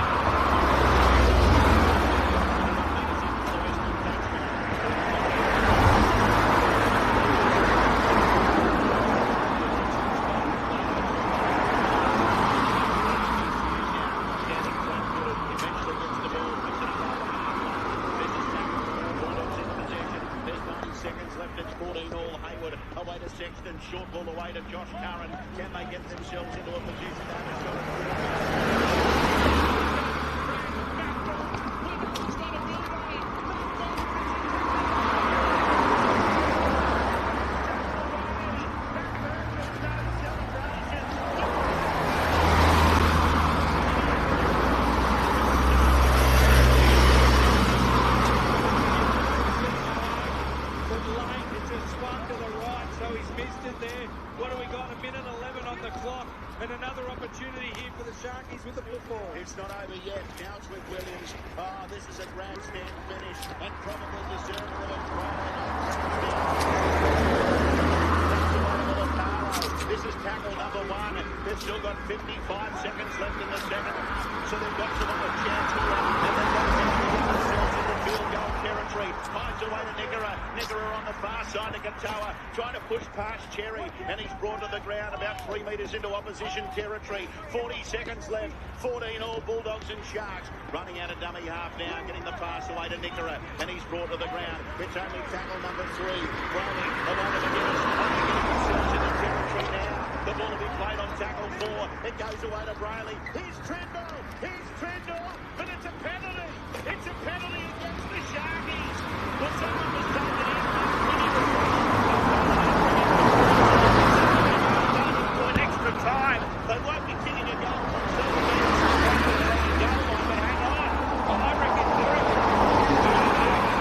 Sexton. Short ball away to Josh Curran. Can they get themselves into a position to It's not over yet. Now it's with Williams. Oh, this is a grandstand finish and probably deserving of a This is tackle number one. They've still got 55 seconds left in the second. So they've got some other chance here. And they've got to get themselves into field goal territory. Finds away to Niggera. Niggera on the far side to Katoa. Trying to push past Cherry. And he's brought to the ground about 3 metres into opposition territory. 40 seconds left. 14 all Bulldogs and Sharks. Running out of dummy half now. Getting the pass away to Niggera. And he's brought to the ground. It's only tackle number 3. Browning along to McGuinness. Only getting themselves into territory now. The ball will be played on tackle 4. It goes away to Brayley. Here's Trindle. Here's Trindle. But it's a penalty. It's a penalty against the Sharkies. Well, someone was taken in. For an extra time. They won't be kicking a goal from 7 metres. But hang on. I reckon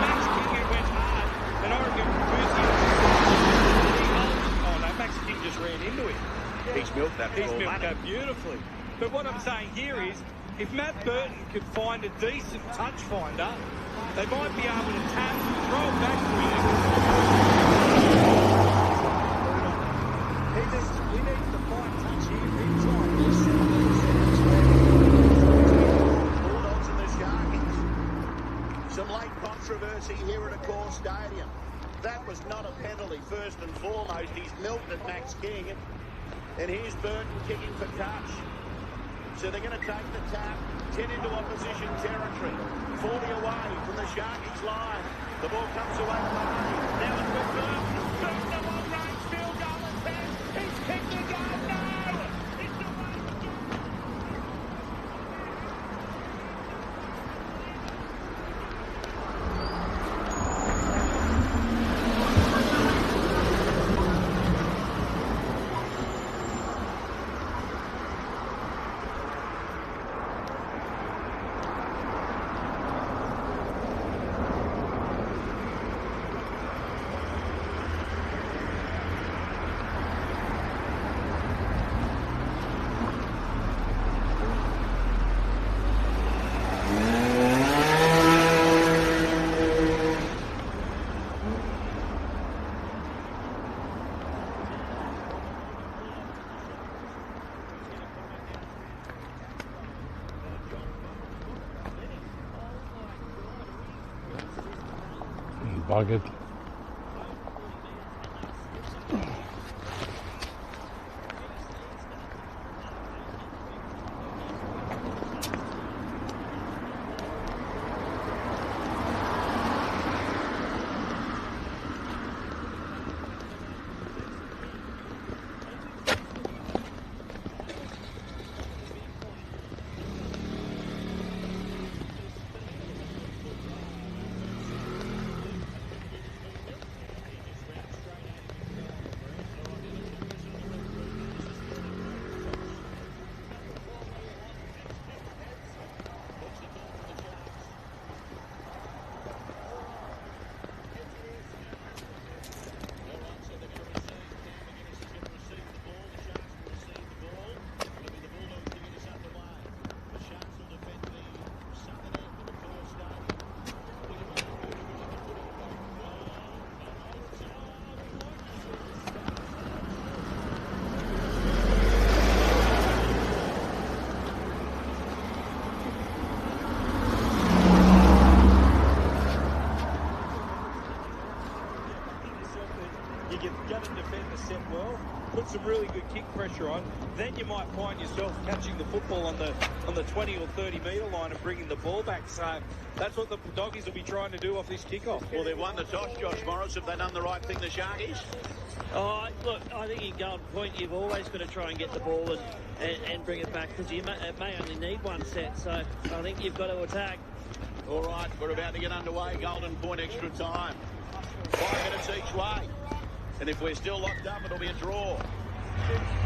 Max King went hard. And I reckon Max King just ran into it. He's milked that. He's milked that beautifully. But what I'm saying here is, if Matt Burton could find a decent touch finder, they might be able to tap, throw it back to him. We need to find touch here. Bulldogs and the Sharkies. Some late controversy here at Accor Stadium. That was not a penalty, first and foremost. He's milked at Max King. And here's Burton kicking for touch. So they're going to take the tap, 10 into opposition territory, 40 away from the Sharkies line. The ball comes away to Mahoney. Now it's with Burton. Burton, the long-range field goal attempt. He's kicked the goal. No! It's away again. Buggered. put some really good kick pressure on, then you might find yourself catching the football on the 20 or 30 metre line and bringing the ball back. So that's what the Doggies will be trying to do off this kickoff. Well, they've won the toss, Josh Morris. Have they done the right thing, the Sharkies? Oh, look, I think in Golden Point you've always got to try and get the ball and bring it back, because it may only need one set. So I think you've got to attack. All right, we're about to get underway. Golden Point extra time. 5 minutes each way. And if we're still locked up, it'll be a draw.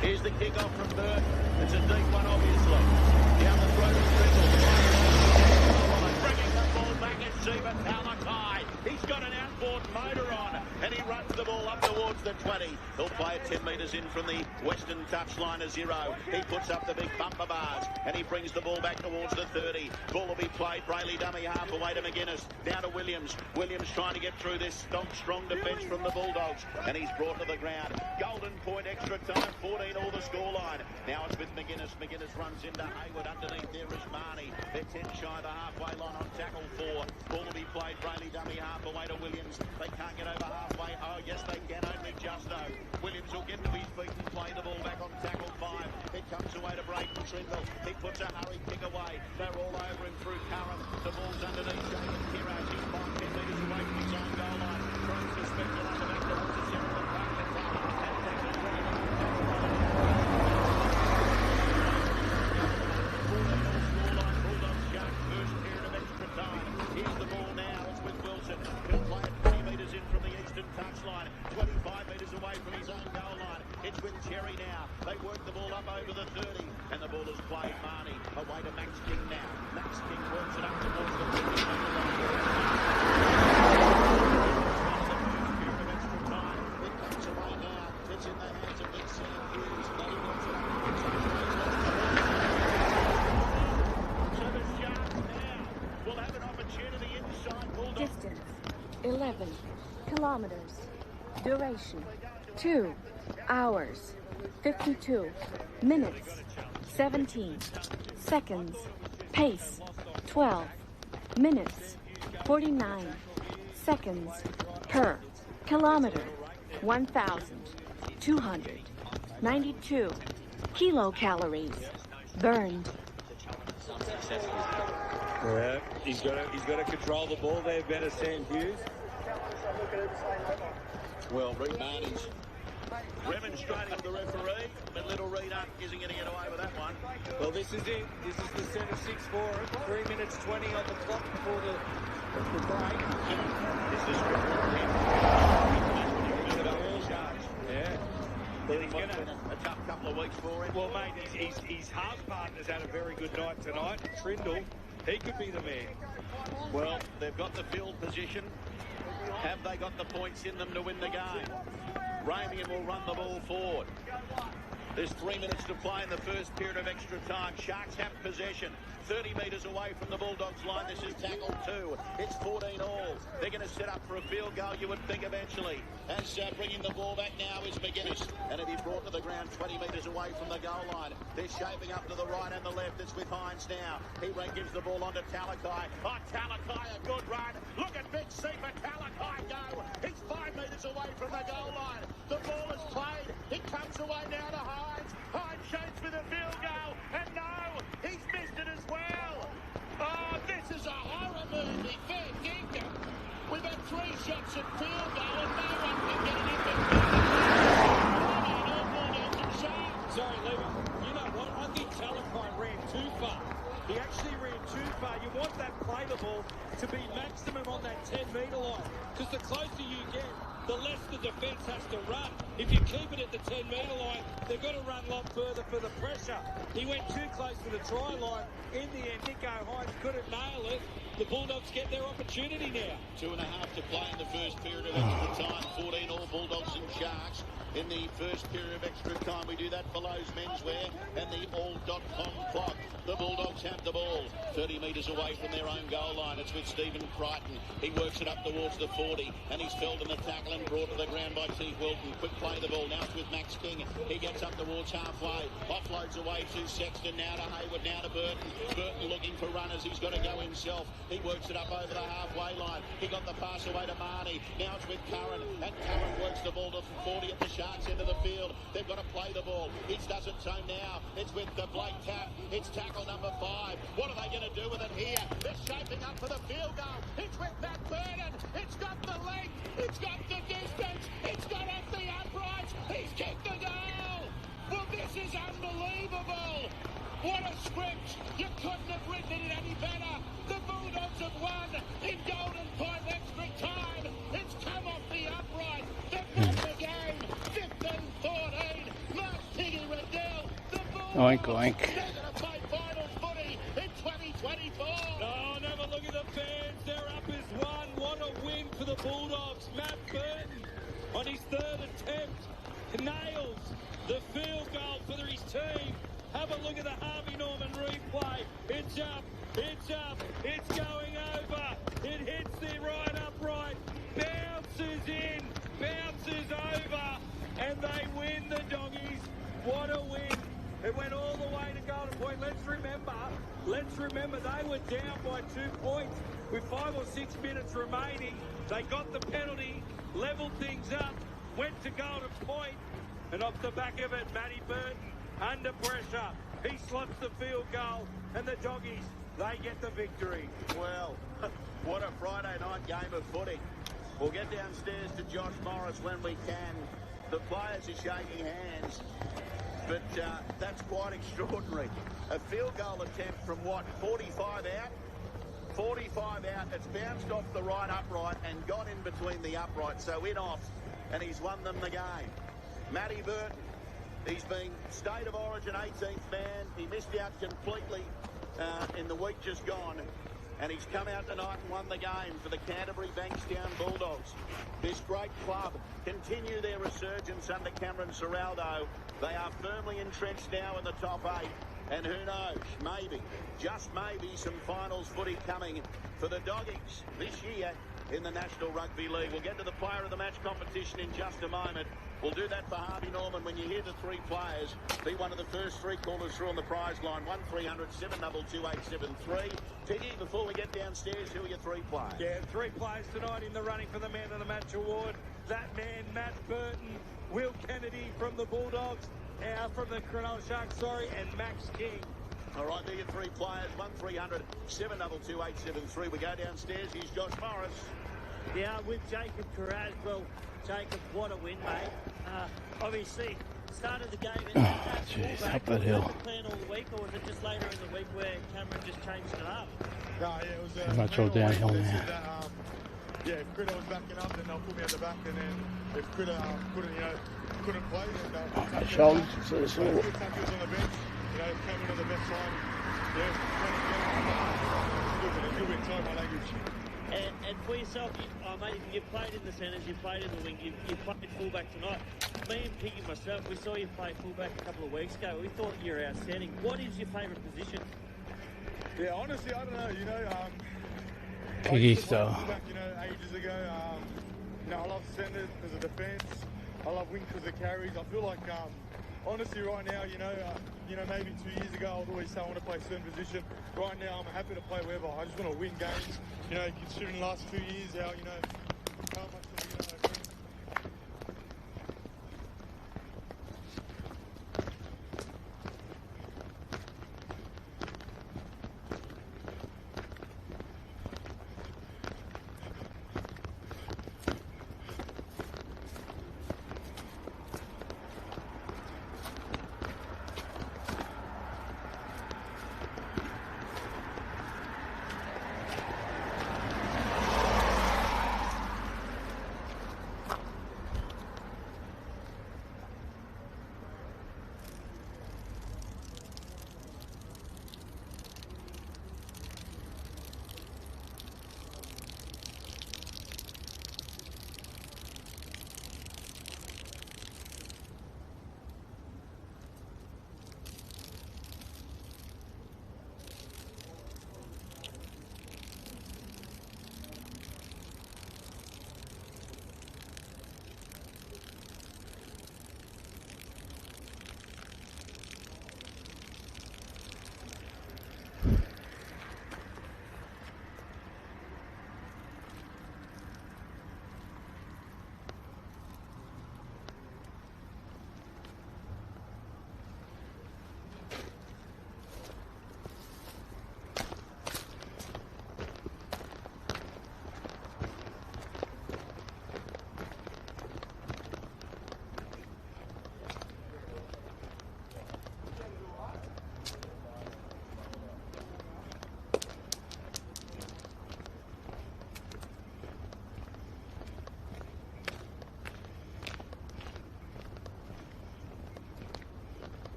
Here's the kick-off from Burke. It's a deep one, obviously. Down the throat of Triple. Bringing the ball back is Siva Talakai. He's got an outboard motor on, and he runs the ball up towards the 20. He'll play it 10 metres in from the western touchline of 0. He puts up the big bumper bars, and he brings the ball back towards the 30. Ball will be played. Brayley dummy half away to McGuinness. Now to Williams. Williams trying to get through this strong defence from the Bulldogs, and he's brought to the ground. Golden Point extra time, 14 all the scoreline. Now it's with McGuinness. McGuinness runs into Hayward. Underneath there is Marnie. They're 10 shy of the halfway line on tackle 4. Ball will be played. Brayley dummy half away to Williams. They can't get over halfway. Oh, yes, they can. Only just though. Williams will get to his feet and play the ball back on tackle 5. It comes away to Brayden Trindle. He puts a hurry kick away. They're all over him through Curran. The ball's underneath Jacob Kiraz. He's 5-10 metres away from his own goal line. Throws the speculator back towards the centre of the park attack. Bulldogs Sharks first period of extra time. Here's the ball now. It's with Wilson. He'll play it 20 metres in from the eastern touchline. 25 metres away from his own goal line. It's with Cherry now. They work the ball up over the 30. And the ball is played. Marnie away to Max King now. Max King works it up towards the 50-metre line. Period of extra time. It comes away now. It's in the hands of Big Sam Hughes. And he works it up towards the 50. So the Sharks now will have an opportunity inside Bulldogs. Distance 11 kilometers. Duration 2 hours 52 minutes 17 seconds. Pace 12 minutes 49 seconds per kilometer. 1,292 kilocalories burned. Yeah, he's got to control the ball there better, Sam Hughes. Well, Reed Marnie's remonstrating to the referee, but little Reader isn't going to get away with that one. Well, this is it. This is the centre 6 for him. 3 minutes 20 on the clock before the break. Is this Yeah. Well, he's going to a tough couple of weeks for him. Well, mate, his half partner's had a very good night tonight. Trindle, he could be the man. Well, they've got the field position. Have they got the points in them to win the game? Ramian will run the ball forward. There's 3 minutes to play in the first period of extra time. Sharks have possession. 30 metres away from the Bulldogs line. This is tackle 2. It's 14 all. They're going to set up for a field goal, you would think, eventually. As bringing the ball back now is McGuinness. And it'll be brought to the ground 20 metres away from the goal line. They're shaping up to the right and the left. It's with Hines now. He gives the ball on to Talakai. Oh, Talakai, a good run. Look at Big C for Talakai go. He's 5 metres away from the goal line. The ball is played. It comes away now to Hines. Hines shoots for the field goal. And no, he's missed it as well. Oh, this is a horror movie. Fair dinkum. We've had 3 shots at field goal and no one can get it in the field. Sorry, Levy. You know what? I think Talakai ran too far. He actually ran too far. You want that play the ball to be maximum on that 10-metre line. Because the closer you get, the less the defence has to run. If you keep it at the 10-metre line, they've got to run a lot further for the pressure. He went too close to the try line. In the end, Nico Hines couldn't nail it. The Bulldogs get their opportunity now. 2.5 to play in the first period of extra time. 14 all Bulldogs and Sharks in the first period of extra time. We do that for Lowe's Menswear and the all.com clock. The Bulldogs have the ball 30 metres away from their own goal line. It's with Stephen Crichton. He works it up towards the 40 and he's felled in the tackle and brought to the ground by Keith Wilton. Quick play the ball. Now it's with Max King. He gets up towards halfway. Offloads away to Sexton. Now to Hayward. Now to Burton. Burton looking for runners. He's got to go himself. He works it up over the halfway line. He got the pass away to Marnie. Now it's with Curran, and Curran works the ball to 40 at the Sharks end of the field. They've got to play the ball. Each doesn't so now. It's with the Blake Tap. It's tackle number 5. What are they going to do with it here? They're shaping up for the field goal. It's with Matt Burton. It's got the length. It's got the distance. It's got off the uprights. He's kicked the goal. Well, this is unbelievable. What a script. You couldn't have written it any better. The Bulldogs have won in Golden Point extra time. It's come off the upright. They've won the game. 15-14. Mark Tiggy Riddell. The Bulldogs. Oink, oink. They're going to play finals footy in 2024. Oh, and have a look at the fans. They're up as one. What a win for the Bulldogs. Matt Burton on his third attempt nails the field goal for his team. Have a look at the Harvey Norman replay. It's up, it's up, it's going over. It hits the right upright, bounces in, bounces over, and they win the Doggies. What a win. It went all the way to Golden Point. Let's remember they were down by 2 points with 5 or 6 minutes remaining. They got the penalty, levelled things up, went to Golden Point, and off the back of it, Matty Burton, under pressure, he slots the field goal, and the Doggies, they get the victory. Well, what a Friday night game of footy. We'll get downstairs to Josh Morris when we can. The players are shaking hands, but that's quite extraordinary. A field goal attempt from what, 45 out? 45 out. It's bounced off the right upright and got in between the uprights, so in off, and he's won them the game. Matty Burton, he's been State of Origin 18th man. He missed out completely in the week just gone. And he's come out tonight and won the game for the Canterbury Bankstown Bulldogs. This great club continue their resurgence under Cameron Ciraldo. They are firmly entrenched now in the top 8. And who knows, maybe, just maybe, some finals footy coming for the Doggies this year in the National Rugby League. We'll get to the player of the match competition in just a moment. We'll do that for Harvey Norman when you hear the 3 players. Be one of the first 3 callers through on the prize line. 1300 722 873. Tiggy, before we get downstairs, who are your 3 players? Yeah, 3 players tonight in the running for the Man of the Match award. That man, Matt Burton, Will Kennedy from the Bulldogs, from the Cronulla Sharks, and Max King. All right, there are your 3 players. 1300 722 873. We go downstairs. Here's Josh Morris. Yeah, with Jacob Carraz. Well, Jacob, what a win, mate. Obviously, started the game and jeez, up that hill. Was the plan all the week, or was it just later in the week where Cameron just changed it up? No, yeah, it was pretty much all downhill now. Yeah, if Critter was backing up, then they'll put me at the back, and then if Critter couldn't play, then my shoulders so sore. Good tackles on the bench, Cameron on the best side. Yeah, it's a good win, sorry my language. And for yourself, mate, you played in the centres, you played in the wing, you played fullback tonight. Me and Piggy myself, we saw you play fullback a couple of weeks ago. We thought you were outstanding. What is your favourite position? Yeah, honestly, I don't know. Piggy style. Fullback, ages ago. I love centre because of defence. I love wing because of carries. I feel like, honestly, right now, maybe 2 years ago, I would always say I want to play a certain position. Right now, I'm happy to play wherever. I just want to win games. Considering the last 2 years, how much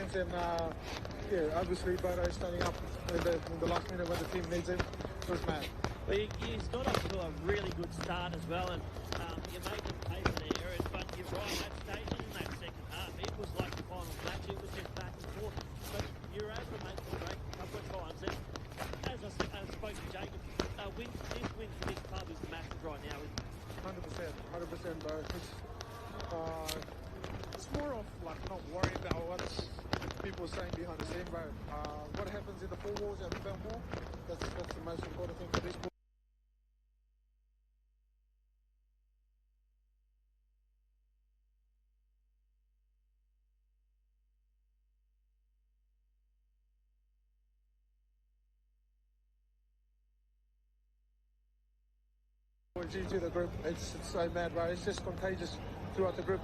defense, and yeah, obviously Bodo standing up in the last minute when the team needs him. It was mad. Well, he's got off to a really good start as well, and you make him pay for the errors, but you're right, at stages in that second half, it was like the final match, it was just back and forth, but you're able to make the break a couple of times, and as I spoke to Jacob, this win for this club is massive right now. 100%, bro. It's more of like not worrying about what people are saying behind the scene, bro. What happens in the four walls at the Belmore, that's the most important thing for this book. To the group, it's so mad, bro. It's just contagious throughout the group.